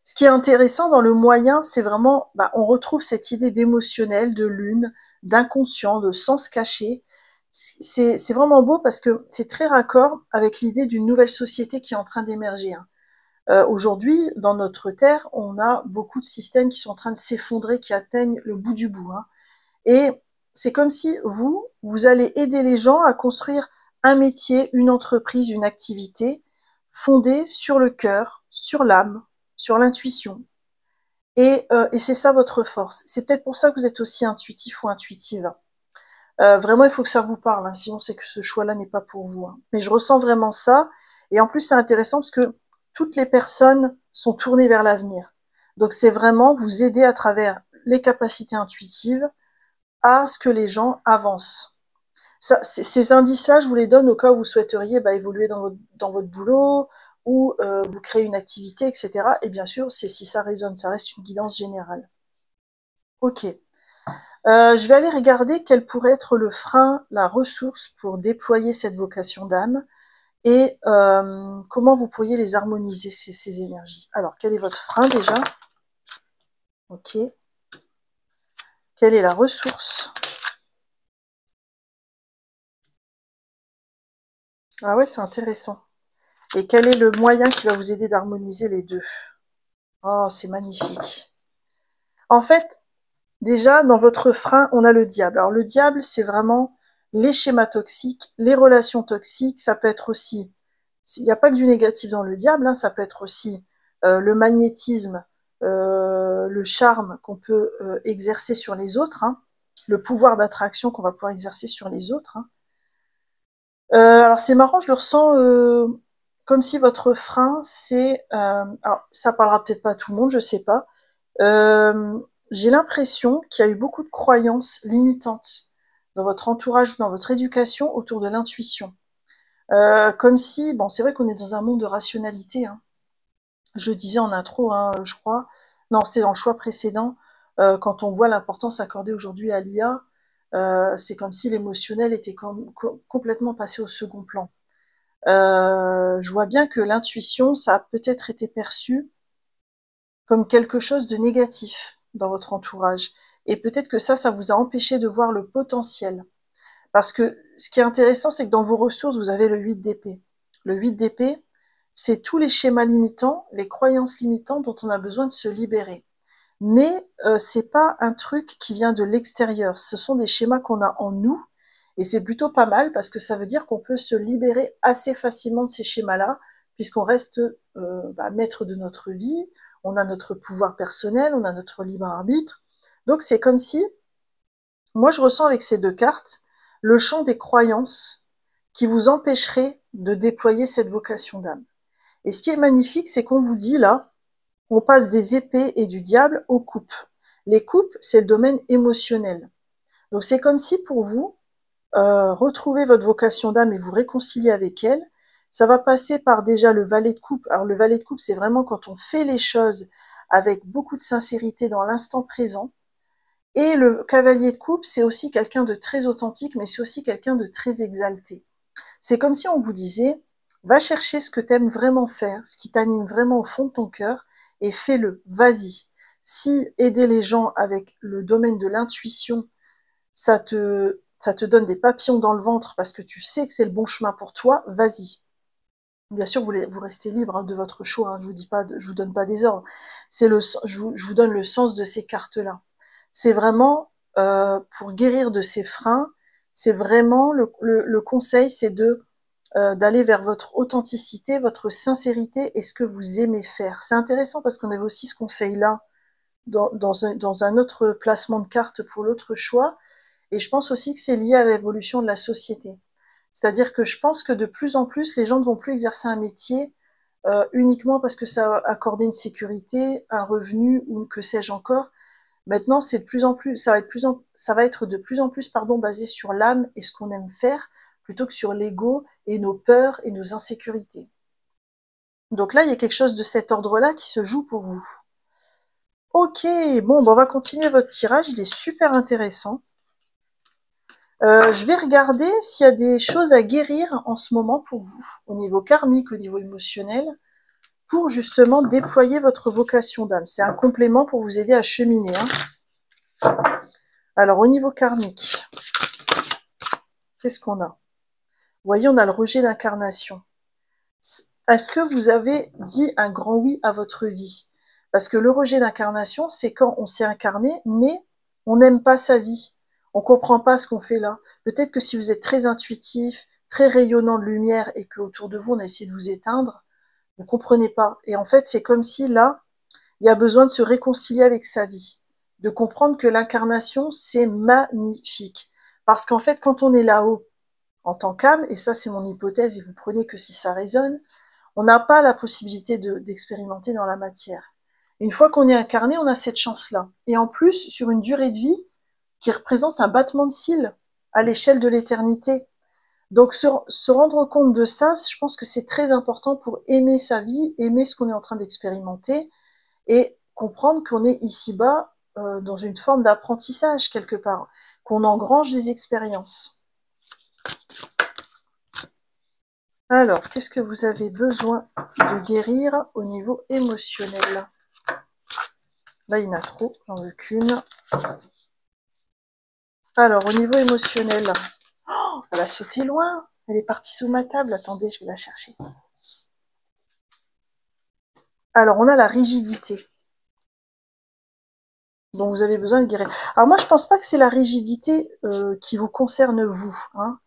Ce qui est intéressant dans le moyen, c'est vraiment, on retrouve cette idée d'émotionnel, de lune, d'inconscient, de sens caché. C'est vraiment beau parce que c'est très raccord avec l'idée d'une nouvelle société qui est en train d'émerger. Hein. Aujourd'hui, dans notre Terre, on a beaucoup de systèmes qui sont en train de s'effondrer, qui atteignent le bout du bout. Hein. Et c'est comme si vous allez aider les gens à construire un métier, une entreprise, une activité fondée sur le cœur, sur l'âme, sur l'intuition. Et c'est ça votre force. C'est peut-être pour ça que vous êtes aussi intuitif ou intuitive. Vraiment, il faut que ça vous parle, hein, sinon c'est que ce choix-là n'est pas pour vous. Hein. Mais je ressens vraiment ça. Et en plus, c'est intéressant parce que toutes les personnes sont tournées vers l'avenir. Donc c'est vraiment vous aider à travers les capacités intuitives à ce que les gens avancent. Ça, ces indices-là, je vous les donne au cas où vous souhaiteriez évoluer dans votre boulot ou vous créer une activité, etc. Et bien sûr, c'est si ça résonne, ça reste une guidance générale. Ok. Je vais aller regarder quel pourrait être le frein, la ressource pour déployer cette vocation d'âme et comment vous pourriez les harmoniser, ces énergies. Alors, quel est votre frein déjà? Ok. Quelle est la ressource? Ah ouais, c'est intéressant. Et quel est le moyen qui va vous aider d'harmoniser les deux? Oh, c'est magnifique. En fait, déjà, dans votre frein, on a le diable. Alors, le diable, c'est vraiment les schémas toxiques, les relations toxiques. Ça peut être aussi, il n'y a pas que du négatif dans le diable, hein, ça peut être aussi le magnétisme, le charme qu'on peut exercer sur les autres, hein, le pouvoir d'attraction qu'on va pouvoir exercer sur les autres. Hein. Alors, c'est marrant, je le ressens comme si votre frein, c'est... alors, ça parlera peut-être pas à tout le monde, je sais pas. Euh, j'ai l'impression qu'il y a eu beaucoup de croyances limitantes dans votre entourage, dans votre éducation autour de l'intuition. Comme si, bon, c'est vrai qu'on est dans un monde de rationalité. Hein. Je disais en intro, hein, je crois, non, c'était dans le choix précédent, quand on voit l'importance accordée aujourd'hui à l'IA, c'est comme si l'émotionnel était complètement passé au second plan. Je vois bien que l'intuition, ça a peut-être été perçu comme quelque chose de négatif dans votre entourage. Et peut-être que ça vous a empêché de voir le potentiel. Parce que ce qui est intéressant, c'est que dans vos ressources, vous avez le 8 d'épée. Le 8 d'épée, c'est tous les schémas limitants, les croyances limitantes dont on a besoin de se libérer. Mais c'est pas un truc qui vient de l'extérieur. Ce sont des schémas qu'on a en nous. Et c'est plutôt pas mal parce que ça veut dire qu'on peut se libérer assez facilement de ces schémas-là, puisqu'on reste maître de notre vie, on a notre pouvoir personnel, on a notre libre arbitre. Donc c'est comme si, moi je ressens avec ces deux cartes, le champ des croyances qui vous empêcherait de déployer cette vocation d'âme. Et ce qui est magnifique, c'est qu'on vous dit là, on passe des épées et du diable aux coupes. Les coupes, c'est le domaine émotionnel. Donc c'est comme si pour vous, retrouver votre vocation d'âme et vous réconcilier avec elle, ça va passer par déjà le valet de coupe. Alors le valet de coupe, c'est vraiment quand on fait les choses avec beaucoup de sincérité dans l'instant présent. Et le cavalier de coupe, c'est aussi quelqu'un de très authentique, mais c'est aussi quelqu'un de très exalté. C'est comme si on vous disait, va chercher ce que t'aimes vraiment faire, ce qui t'anime vraiment au fond de ton cœur, et fais-le, vas-y. Si aider les gens avec le domaine de l'intuition, ça te donne des papillons dans le ventre parce que tu sais que c'est le bon chemin pour toi, vas-y. Bien sûr, vous restez libre hein, de votre choix, hein, je vous dis pas, je vous donne pas des ordres. Je vous donne le sens de ces cartes-là. C'est vraiment pour guérir de ces freins. C'est vraiment le conseil, c'est de d'aller vers votre authenticité, votre sincérité et ce que vous aimez faire. C'est intéressant parce qu'on avait aussi ce conseil-là dans un autre placement de cartes pour l'autre choix. Et je pense aussi que c'est lié à l'évolution de la société. C'est-à-dire que je pense que de plus en plus, les gens ne vont plus exercer un métier uniquement parce que ça va accorder une sécurité, un revenu ou que sais-je encore. Maintenant, c'est de plus en plus, ça va être de plus en plus, pardon, basé sur l'âme et ce qu'on aime faire, plutôt que sur l'ego et nos peurs et nos insécurités. Donc là, il y a quelque chose de cet ordre-là qui se joue pour vous. Ok, bon, on va continuer votre tirage, il est super intéressant. Je vais regarder s'il y a des choses à guérir en ce moment pour vous, au niveau karmique, au niveau émotionnel, pour justement déployer votre vocation d'âme. C'est un complément pour vous aider à cheminer. Hein. Alors, au niveau karmique, qu'est-ce qu'on a? Vous voyez, on a le rejet d'incarnation. Est-ce que vous avez dit un grand oui à votre vie? Parce que le rejet d'incarnation, c'est quand on s'est incarné, mais on n'aime pas sa vie. On comprend pas ce qu'on fait là. Peut-être que si vous êtes très intuitif, très rayonnant de lumière et qu'autour de vous on a essayé de vous éteindre, vous comprenez pas. Et en fait, c'est comme si là, il y a besoin de se réconcilier avec sa vie, de comprendre que l'incarnation, c'est magnifique. Parce qu'en fait, quand on est là-haut, en tant qu'âme, et ça c'est mon hypothèse, et vous prenez que si ça résonne, on n'a pas la possibilité d'expérimenter dans la matière. Une fois qu'on est incarné, on a cette chance-là. Et en plus, sur une durée de vie qui représente un battement de cils à l'échelle de l'éternité. Donc se rendre compte de ça, je pense que c'est très important pour aimer sa vie, aimer ce qu'on est en train d'expérimenter et comprendre qu'on est ici-bas dans une forme d'apprentissage quelque part, qu'on engrange des expériences. Alors, qu'est-ce que vous avez besoin de guérir au niveau émotionnel? Là, il y en a trop, j'en veux qu'une. Alors, au niveau émotionnel, oh, elle a sauté loin. Elle est partie sous ma table. Attendez, je vais la chercher. Alors, on a la rigidité. dont vous avez besoin de guérir. Alors moi, je pense pas que c'est la rigidité qui vous concerne vous. Hein.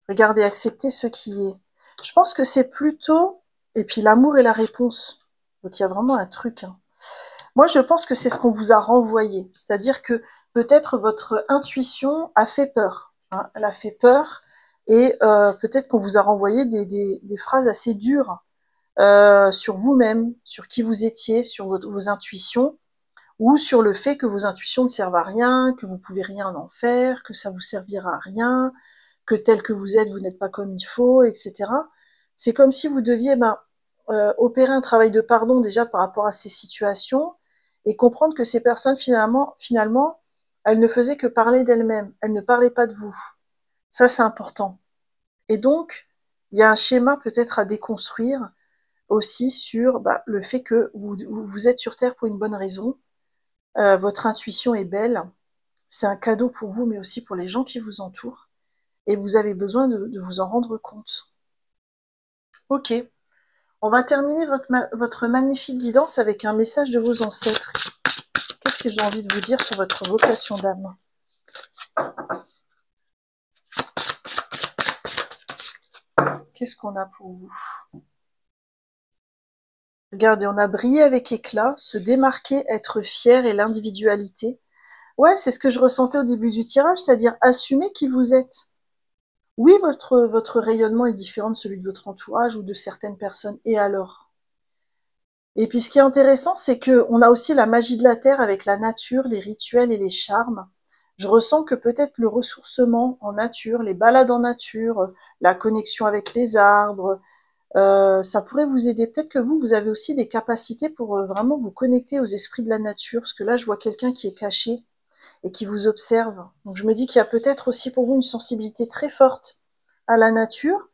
Regardez, acceptez ce qui est. Je pense que c'est plutôt... Et puis l'amour est la réponse. Donc il y a vraiment un truc. Hein. Moi, je pense que c'est ce qu'on vous a renvoyé. C'est-à-dire que peut-être votre intuition a fait peur. Hein. Elle a fait peur et peut-être qu'on vous a renvoyé des phrases assez dures sur vous-même, sur qui vous étiez, sur vos intuitions, ou sur le fait que vos intuitions ne servent à rien, que vous pouvez rien en faire, que ça vous servira à rien, que tel que vous êtes, vous n'êtes pas comme il faut, etc. C'est comme si vous deviez opérer un travail de pardon déjà par rapport à ces situations et comprendre que ces personnes, finalement, elles ne faisaient que parler d'elles-mêmes, elles ne parlaient pas de vous. Ça, c'est important. Et donc, il y a un schéma peut-être à déconstruire aussi sur le fait que vous êtes sur Terre pour une bonne raison. Votre intuition est belle. C'est un cadeau pour vous, mais aussi pour les gens qui vous entourent. Et vous avez besoin de vous en rendre compte. Ok. On va terminer votre magnifique guidance avec un message de vos ancêtres. Qu'est-ce que j'ai envie de vous dire sur votre vocation d'âme? Qu'est-ce qu'on a pour vous? Regardez, on a brillé avec éclat, se démarquer, être fier et l'individualité. Ouais, c'est ce que je ressentais au début du tirage, c'est-à-dire assumer qui vous êtes. Oui, votre rayonnement est différent de celui de votre entourage ou de certaines personnes, et alors? Et puis ce qui est intéressant, c'est qu'on a aussi la magie de la Terre avec la nature, les rituels et les charmes. Je ressens que peut-être le ressourcement en nature, les balades en nature, la connexion avec les arbres, ça pourrait vous aider. Peut-être que vous avez aussi des capacités pour vraiment vous connecter aux esprits de la nature, parce que là, je vois quelqu'un qui est caché et qui vous observe. Donc je me dis qu'il y a peut-être aussi pour vous une sensibilité très forte à la nature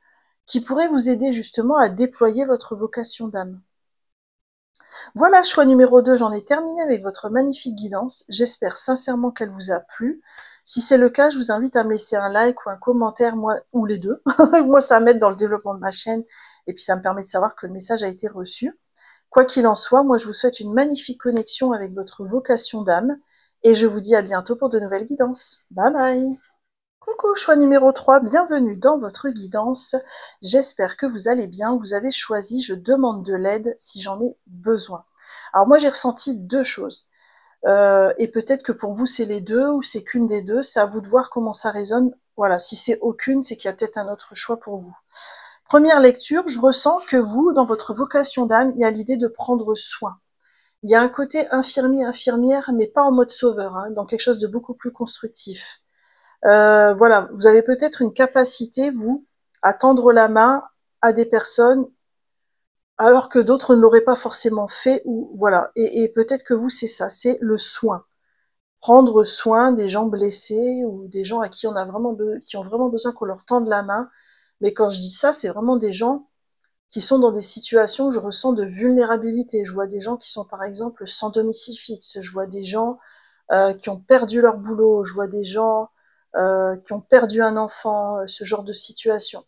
qui pourrait vous aider justement à déployer votre vocation d'âme. Voilà, choix numéro 2, j'en ai terminé avec votre magnifique guidance. J'espère sincèrement qu'elle vous a plu. Si c'est le cas, je vous invite à me laisser un like ou un commentaire, moi, ou les deux. Moi, ça m'aide dans le développement de ma chaîne et puis ça me permet de savoir que le message a été reçu. Quoi qu'il en soit, moi, je vous souhaite une magnifique connexion avec votre vocation d'âme et je vous dis à bientôt pour de nouvelles guidances. Bye bye! Coucou, choix numéro 3, bienvenue dans votre guidance. J'espère que vous allez bien. Vous avez choisi, je demande de l'aide si j'en ai besoin. Alors moi, j'ai ressenti deux choses. Et peut-être que pour vous, c'est les deux ou c'est qu'une des deux. C'est à vous de voir comment ça résonne. Voilà, si c'est aucune, c'est qu'il y a peut-être un autre choix pour vous. Première lecture, je ressens que vous, dans votre vocation d'âme, il y a l'idée de prendre soin. Il y a un côté infirmier, infirmière, mais pas en mode sauveur, hein, dans quelque chose de beaucoup plus constructif. Voilà, vous avez peut-être une capacité, vous, à tendre la main à des personnes alors que d'autres ne l'auraient pas forcément fait, ou voilà. Et peut-être que vous, c'est ça, c'est le soin. Prendre soin des gens blessés ou des gens à qui on a qui ont vraiment besoin qu'on leur tende la main. Mais quand je dis ça, c'est vraiment des gens qui sont dans des situations où je ressens de vulnérabilité. Je vois des gens qui sont par exemple sans domicile fixe. Je vois des gens qui ont perdu leur boulot. Je vois des gens qui ont perdu un enfant, ce genre de situation.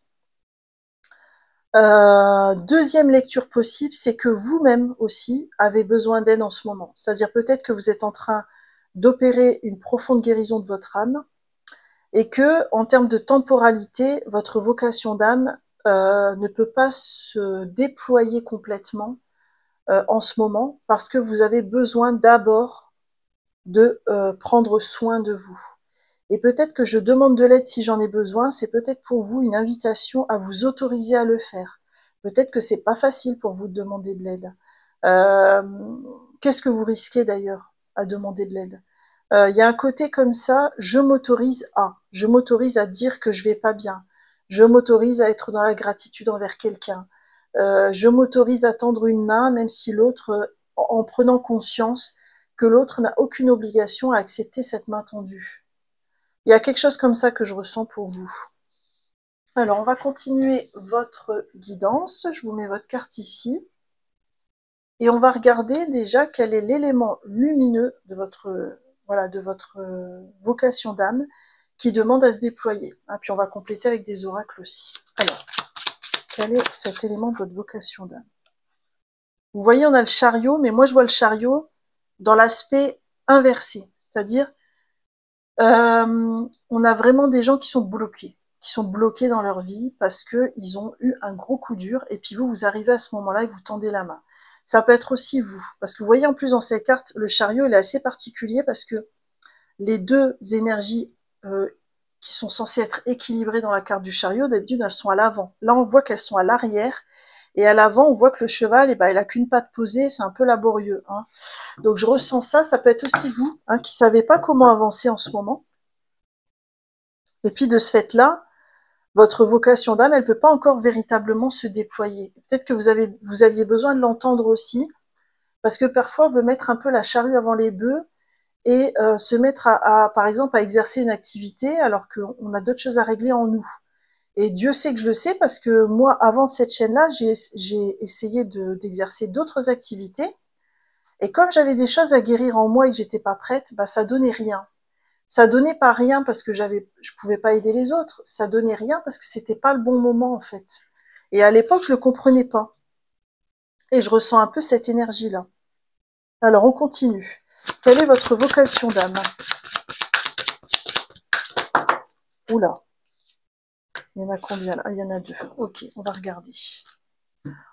Deuxième lecture possible, c'est que vous-même aussi avez besoin d'aide en ce moment. C'est-à-dire peut-être que vous êtes en train d'opérer une profonde guérison de votre âme et que, en termes de temporalité, votre vocation d'âme ne peut pas se déployer complètement en ce moment parce que vous avez besoin d'abord de prendre soin de vous. Et peut-être que je demande de l'aide si j'en ai besoin, c'est peut-être pour vous une invitation à vous autoriser à le faire. Peut-être que c'est pas facile pour vous de demander de l'aide. Euh, Qu'est-ce que vous risquez d'ailleurs à demander de l'aide? Il y a un côté comme ça, je m'autorise à dire que je vais pas bien, je m'autorise à être dans la gratitude envers quelqu'un, je m'autorise à tendre une main, même si l'autre, en prenant conscience que l'autre n'a aucune obligation à accepter cette main tendue. Il y a quelque chose comme ça que je ressens pour vous. Alors, on va continuer votre guidance. Je vous mets votre carte ici. Et on va regarder déjà quel est l'élément lumineux de votre, voilà, de votre vocation d'âme qui demande à se déployer. Ah, puis on va compléter avec des oracles aussi. Alors, quel est cet élément de votre vocation d'âme? Vous voyez, on a le chariot, mais moi je vois le chariot dans l'aspect inversée. C'est-à-dire, on a vraiment des gens qui sont bloqués dans leur vie parce qu'ils ont eu un gros coup dur, et puis vous arrivez à ce moment-là et vous tendez la main. Ça peut être aussi vous, parce que vous voyez en plus dans cette carte, le chariot il est assez particulier parce que les deux énergies qui sont censées être équilibrées dans la carte du chariot, d'habitude elles sont à l'avant. Là on voit qu'elles sont à l'arrière, et à l'avant on voit que le cheval, eh ben, il a qu'une patte posée, c'est un peu laborieux. Hein. Donc je ressens ça, ça peut être aussi vous, hein, qui savez pas comment avancer en ce moment. Et puis de ce fait-là, votre vocation d'âme, elle peut pas encore véritablement se déployer. Peut-être que vous aviez besoin de l'entendre aussi, parce que parfois on veut mettre un peu la charrue avant les bœufs, et se mettre par exemple, à exercer une activité alors qu'on a d'autres choses à régler en nous. Et Dieu sait que je le sais parce que moi, avant cette chaîne-là, j'ai essayé d'exercer d'autres activités. Et comme j'avais des choses à guérir en moi et que j'étais pas prête, bah ça donnait rien. Ça donnait pas rien parce que je pouvais pas aider les autres. Ça donnait rien parce que c'était pas le bon moment en fait. Et à l'époque, je le comprenais pas. Et je ressens un peu cette énergie-là. Alors on continue. Quelle est votre vocation d'âme? Oula. Il y en a combien là? Ah, il y en a 2. Ok, on va regarder.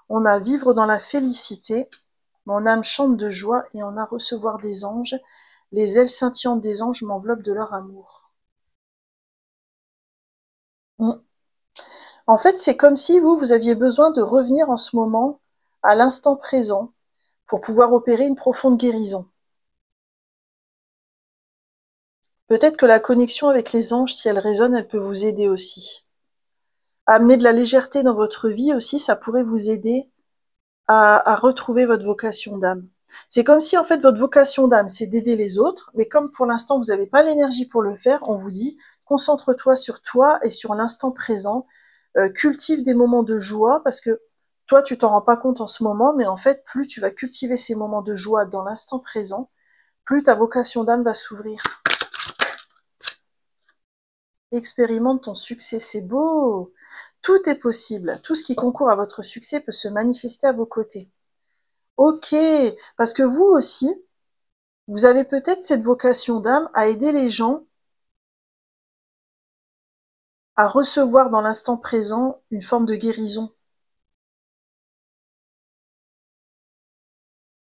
On a vivre dans la félicité. Mon âme chante de joie, et on a recevoir des anges. Les ailes scintillantes des anges m'enveloppent de leur amour. En fait, c'est comme si vous aviez besoin de revenir en ce moment, à l'instant présent, pour pouvoir opérer une profonde guérison. Peut-être que la connexion avec les anges, si elle résonne, elle peut vous aider aussi. Amener de la légèreté dans votre vie aussi, ça pourrait vous aider à retrouver votre vocation d'âme. C'est comme si en fait votre vocation d'âme c'est d'aider les autres, mais comme pour l'instant vous n'avez pas l'énergie pour le faire, on vous dit concentre-toi sur toi et sur l'instant présent, cultive des moments de joie, parce que toi tu t'en rends pas compte en ce moment, mais en fait plus tu vas cultiver ces moments de joie dans l'instant présent, plus ta vocation d'âme va s'ouvrir. Expérimente ton succès, c'est beau. Tout est possible, tout ce qui concourt à votre succès peut se manifester à vos côtés. Ok, parce que vous aussi, vous avez peut-être cette vocation d'âme à aider les gens à recevoir dans l'instant présent une forme de guérison.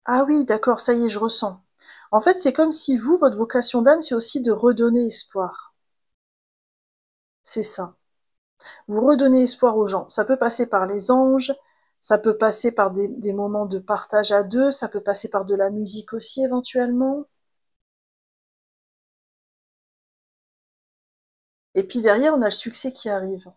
Ah oui, d'accord, ça y est, je ressens. En fait, c'est comme si vous, votre vocation d'âme, c'est aussi de redonner espoir. C'est ça. Vous redonnez espoir aux gens. Ça peut passer par les anges, ça peut passer par des moments de partage à deux, ça peut passer par de la musique aussi éventuellement. Et puis derrière, on a le succès qui arrive.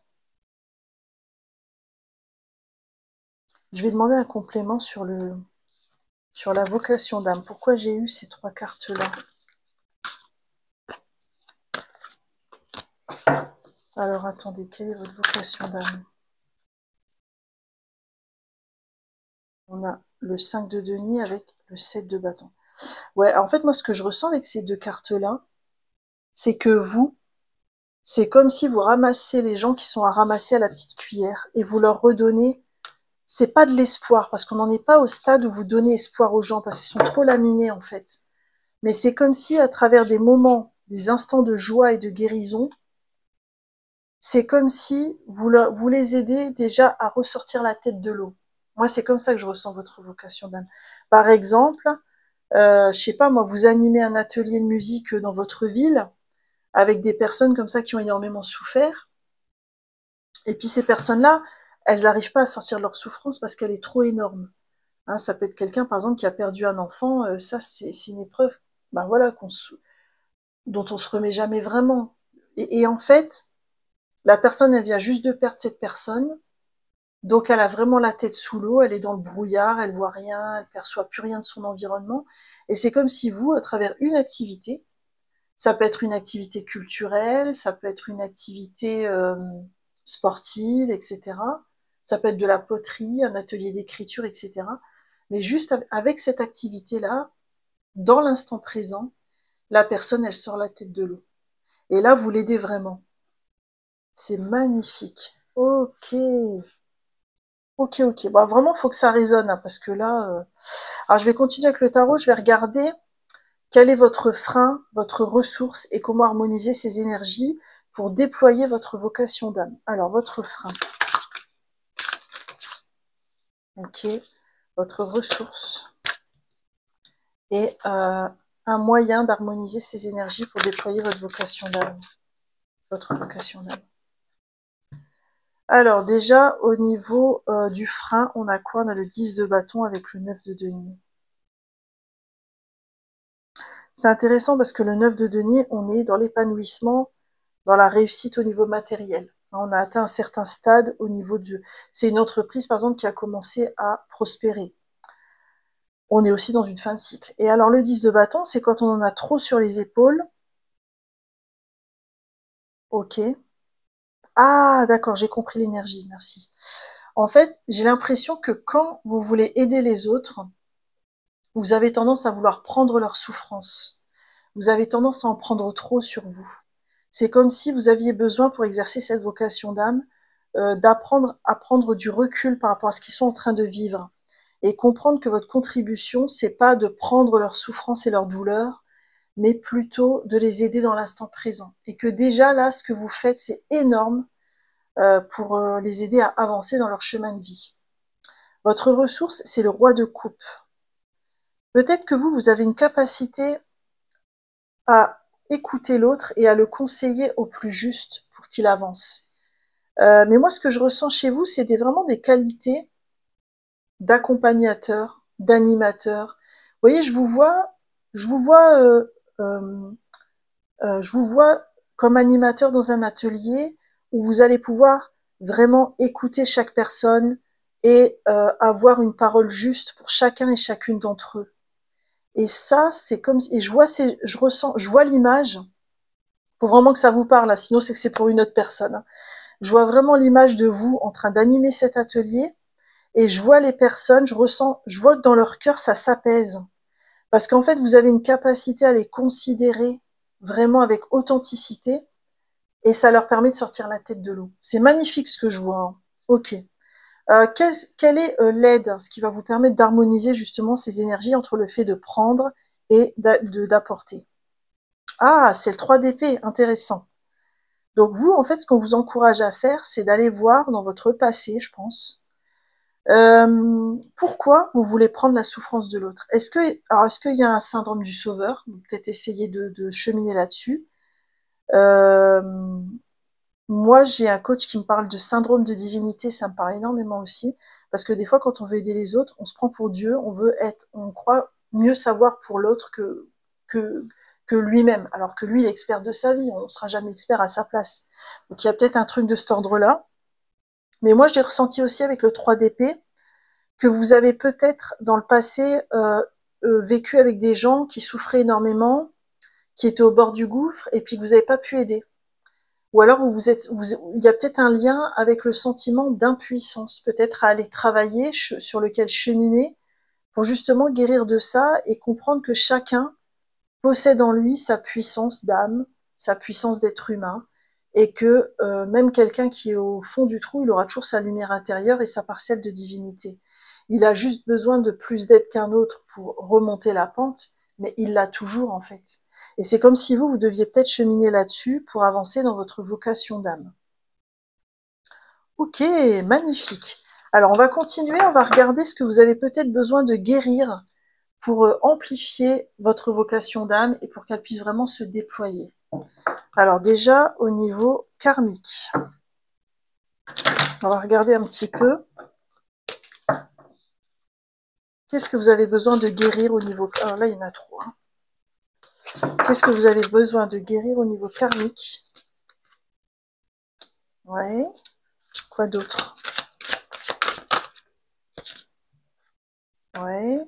Je vais demander un complément sur la vocation d'âme. Pourquoi j'ai eu ces 3 cartes-là? Alors attendez, quelle est votre vocation d'âme? On a le 5 de denier avec le 7 de bâton. Ouais, en fait, moi, ce que je ressens avec ces 2 cartes-là, c'est que vous, c'est comme si vous ramassez les gens qui sont à ramasser à la petite cuillère et vous leur redonnez, c'est pas de l'espoir, parce qu'on n'en est pas au stade où vous donnez espoir aux gens, parce qu'ils sont trop laminés, en fait. Mais c'est comme si, à travers des moments, des instants de joie et de guérison, c'est comme si vous les aidez déjà à ressortir la tête de l'eau. Moi, c'est comme ça que je ressens votre vocation d'âme. Par exemple, je sais pas, moi, vous animez un atelier de musique dans votre ville avec des personnes comme ça qui ont énormément souffert. Et puis ces personnes-là, elles n'arrivent pas à sortir de leur souffrance parce qu'elle est trop énorme. Hein, ça peut être quelqu'un, par exemple, qui a perdu un enfant. Ça, c'est une épreuve, ben voilà, dont on se remet jamais vraiment. Et en fait, la personne, elle vient juste de perdre cette personne. Donc elle a vraiment la tête sous l'eau, elle est dans le brouillard, elle voit rien, elle perçoit plus rien de son environnement. Et c'est comme si vous, à travers une activité, ça peut être une activité culturelle, ça peut être une activité sportive, etc. Ça peut être de la poterie, un atelier d'écriture, etc. Mais juste avec cette activité-là, dans l'instant présent, la personne, elle sort la tête de l'eau. Et là, vous l'aidez vraiment. C'est magnifique. Ok. Ok, ok. Bon, vraiment, il faut que ça résonne, hein, parce que là... Alors, je vais continuer avec le tarot, je vais regarder Quel est votre frein, votre ressource et comment harmoniser ces énergies pour déployer votre vocation d'âme? Alors, votre frein. Ok. Votre ressource. Et un moyen d'harmoniser ces énergies pour déployer votre vocation d'âme. Votre vocation d'âme. Alors, déjà, au niveau du frein, on a quoi? On a le 10 de bâton avec le 9 de denier. C'est intéressant parce que le 9 de denier, on est dans l'épanouissement, dans la réussite au niveau matériel. On a atteint un certain stade au niveau de... C'est une entreprise, par exemple, qui a commencé à prospérer. On est aussi dans une fin de cycle. Et alors, le 10 de bâton, c'est quand on en a trop sur les épaules. Ok. Ah, d'accord, j'ai compris l'énergie, merci. En fait, j'ai l'impression que quand vous voulez aider les autres, vous avez tendance à vouloir prendre leur souffrance. Vous avez tendance à en prendre trop sur vous. C'est comme si vous aviez besoin, pour exercer cette vocation d'âme, d'apprendre à prendre du recul par rapport à ce qu'ils sont en train de vivre. Et comprendre que votre contribution, c'est pas de prendre leur souffrance et leur douleur, mais plutôt de les aider dans l'instant présent. Et que déjà là, ce que vous faites, c'est énorme pour les aider à avancer dans leur chemin de vie. Votre ressource, c'est le roi de coupe. Peut-être que vous avez une capacité à écouter l'autre et à le conseiller au plus juste pour qu'il avance. Mais moi, ce que je ressens chez vous, c'est vraiment des qualités d'accompagnateur, d'animateur. Vous voyez, euh, je vous vois comme animateur dans un atelier où vous allez pouvoir vraiment écouter chaque personne et avoir une parole juste pour chacun et chacune d'entre eux. Et ça, c'est comme, et je vois l'image. Faut vraiment que ça vous parle, là, sinon c'est que c'est pour une autre personne. Je vois vraiment l'image de vous en train d'animer cet atelier et je vois les personnes, je vois que dans leur cœur ça s'apaise parce qu'en fait vous avez une capacité à les considérer vraiment avec authenticité et ça leur permet de sortir la tête de l'eau. C'est magnifique ce que je vois. Hein. Ok. Quelle est l'aide, ce qui va vous permettre d'harmoniser justement ces énergies entre le fait de prendre et d'apporter? Ah, c'est le 3 d'épée, intéressant. Donc vous, en fait, ce qu'on vous encourage à faire, c'est d'aller voir dans votre passé, je pense, pourquoi vous voulez prendre la souffrance de l'autre. Est-ce qu'il y a un syndrome du sauveur? Peut-être essayer de cheminer là-dessus. Euh, Moi, j'ai un coach qui me parle de syndrome de divinité, ça me parle énormément aussi, parce que des fois, quand on veut aider les autres, on se prend pour Dieu, on croit mieux savoir pour l'autre que, que lui-même, alors que lui, il est expert de sa vie, on ne sera jamais expert à sa place. Donc il y a peut-être un truc de cet ordre-là. Mais moi, je l'ai ressenti aussi avec le 3 d'épée, que vous avez peut-être dans le passé vécu avec des gens qui souffraient énormément, qui étaient au bord du gouffre, et puis que vous n'avez pas pu aider. Ou alors il y a peut-être un lien avec le sentiment d'impuissance, peut-être à aller travailler, sur lequel cheminer, pour justement guérir de ça et comprendre que chacun possède en lui sa puissance d'âme, sa puissance d'être humain, et que même quelqu'un qui est au fond du trou, il aura toujours sa lumière intérieure et sa parcelle de divinité. Il a juste besoin de plus d'aide qu'un autre pour remonter la pente, mais il l'a toujours en fait. Et c'est comme si vous deviez peut-être cheminer là-dessus pour avancer dans votre vocation d'âme. Ok, magnifique. Alors on va continuer, on va regarder ce que vous avez peut-être besoin de guérir pour amplifier votre vocation d'âme et pour qu'elle puisse vraiment se déployer. Alors déjà, au niveau karmique, on va regarder un petit peu. Qu'est-ce que vous avez besoin de guérir au niveau... Alors là, il y en a trop. Hein. Qu'est-ce que vous avez besoin de guérir au niveau karmique? Ouais. Quoi d'autre? Ouais.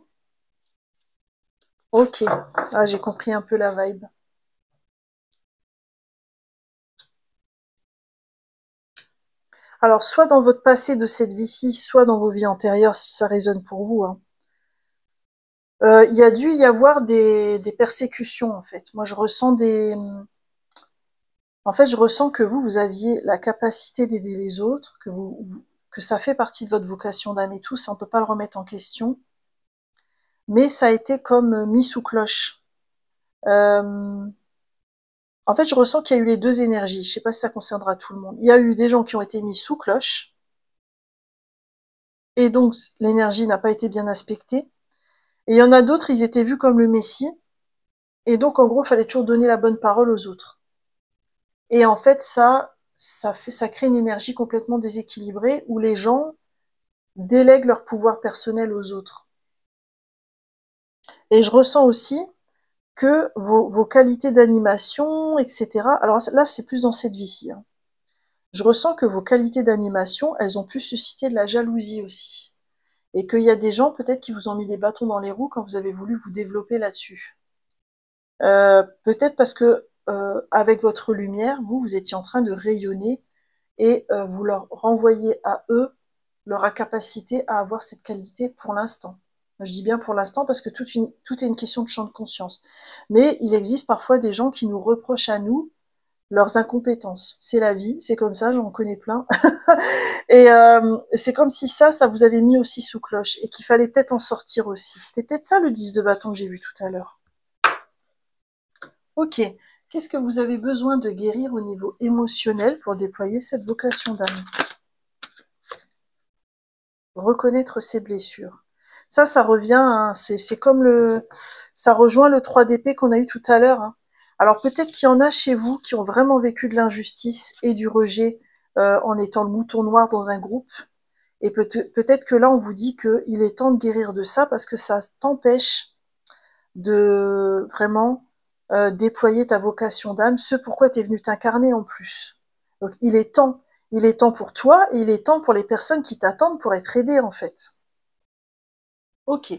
Ok. Ah, j'ai compris un peu la vibe. Alors, soit dans votre passé de cette vie-ci, soit dans vos vies antérieures, si ça résonne pour vous. Hein. Il y a dû y avoir des persécutions, en fait. Moi, je ressens En fait, je ressens que vous aviez la capacité d'aider les autres, que ça fait partie de votre vocation d'âme et tout, ça, on peut pas le remettre en question. Mais ça a été comme mis sous cloche. Euh, En fait, je ressens qu'il y a eu les deux énergies. Je sais pas si ça concernera tout le monde. Il y a eu des gens qui ont été mis sous cloche, et donc l'énergie n'a pas été bien aspectée. Et il y en a d'autres, ils étaient vus comme le Messie, et donc en gros, il fallait toujours donner la bonne parole aux autres. Et en fait, ça crée une énergie complètement déséquilibrée où les gens délèguent leur pouvoir personnel aux autres. Et je ressens aussi que vos qualités d'animation, etc. Alors là, c'est plus dans cette vie-ci, hein. Je ressens que vos qualités d'animation, elles ont pu susciter de la jalousie aussi. Et qu'il y a des gens peut-être qui vous ont mis des bâtons dans les roues quand vous avez voulu vous développer là-dessus. Peut-être parce que avec votre lumière, vous étiez en train de rayonner et vous leur renvoyez à eux leur incapacité à avoir cette qualité pour l'instant. Je dis bien pour l'instant parce que tout est une question de champ de conscience. Mais il existe parfois des gens qui nous reprochent à nous leurs incompétences. C'est la vie, c'est comme ça, j'en connais plein. Et c'est comme si ça vous avait mis aussi sous cloche et qu'il fallait peut-être en sortir aussi. C'était peut-être ça le 10 de bâton que j'ai vu tout à l'heure. Ok, qu'est-ce que vous avez besoin de guérir au niveau émotionnel pour déployer cette vocation d'âme? Reconnaître ses blessures. Ça revient, hein, c'est comme ça rejoint le 3 d'épée qu'on a eu tout à l'heure, hein. Alors peut-être qu'il y en a chez vous qui ont vraiment vécu de l'injustice et du rejet en étant le mouton noir dans un groupe. Et peut-être que là, on vous dit qu'il est temps de guérir de ça parce que ça t'empêche de vraiment déployer ta vocation d'âme, ce pourquoi tu es venu t'incarner en plus. Donc il est temps pour toi et il est temps pour les personnes qui t'attendent pour être aidées en fait. Ok,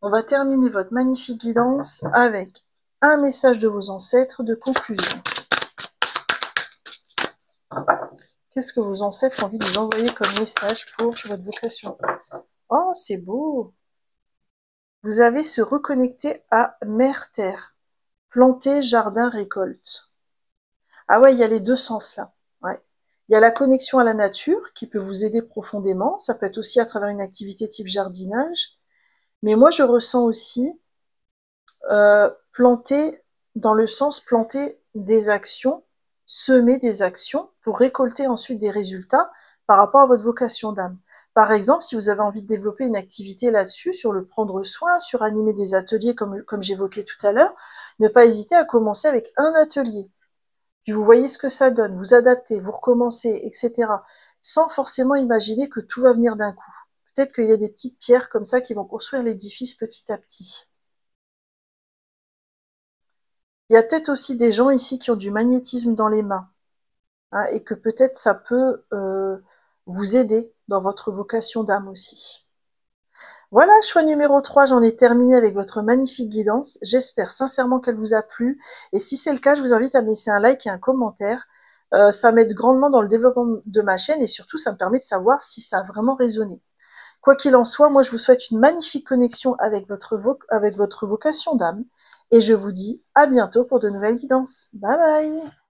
on va terminer votre magnifique guidance avec un message de vos ancêtres de conclusion. Qu'est-ce que vos ancêtres ont envie de vous envoyer comme message pour votre vocation? Oh, c'est beau! Vous avez se reconnecter à Mère Terre. Planter, jardin, récolte. Ah ouais, il y a les deux sens là. Ouais. Il y a la connexion à la nature qui peut vous aider profondément. Ça peut être aussi à travers une activité type jardinage. Mais moi, je ressens aussi planter, dans le sens planter des actions, semer des actions pour récolter ensuite des résultats par rapport à votre vocation d'âme. Par exemple, si vous avez envie de développer une activité là-dessus, sur le prendre soin, sur animer des ateliers comme j'évoquais tout à l'heure, ne pas hésiter à commencer avec un atelier. Puis vous voyez ce que ça donne, vous adaptez, vous recommencez, etc. Sans forcément imaginer que tout va venir d'un coup. Peut-être qu'il y a des petites pierres comme ça qui vont construire l'édifice petit à petit. Il y a peut-être aussi des gens ici qui ont du magnétisme dans les mains, hein, et que peut-être ça peut vous aider dans votre vocation d'âme aussi. Voilà, choix numéro 3, j'en ai terminé avec votre magnifique guidance. J'espère sincèrement qu'elle vous a plu. Et si c'est le cas, je vous invite à me laisser un like et un commentaire. Ça m'aide grandement dans le développement de ma chaîne et surtout, ça me permet de savoir si ça a vraiment résonné. Quoi qu'il en soit, moi, je vous souhaite une magnifique connexion avec votre vocation d'âme. Et je vous dis à bientôt pour de nouvelles guidances. Bye bye!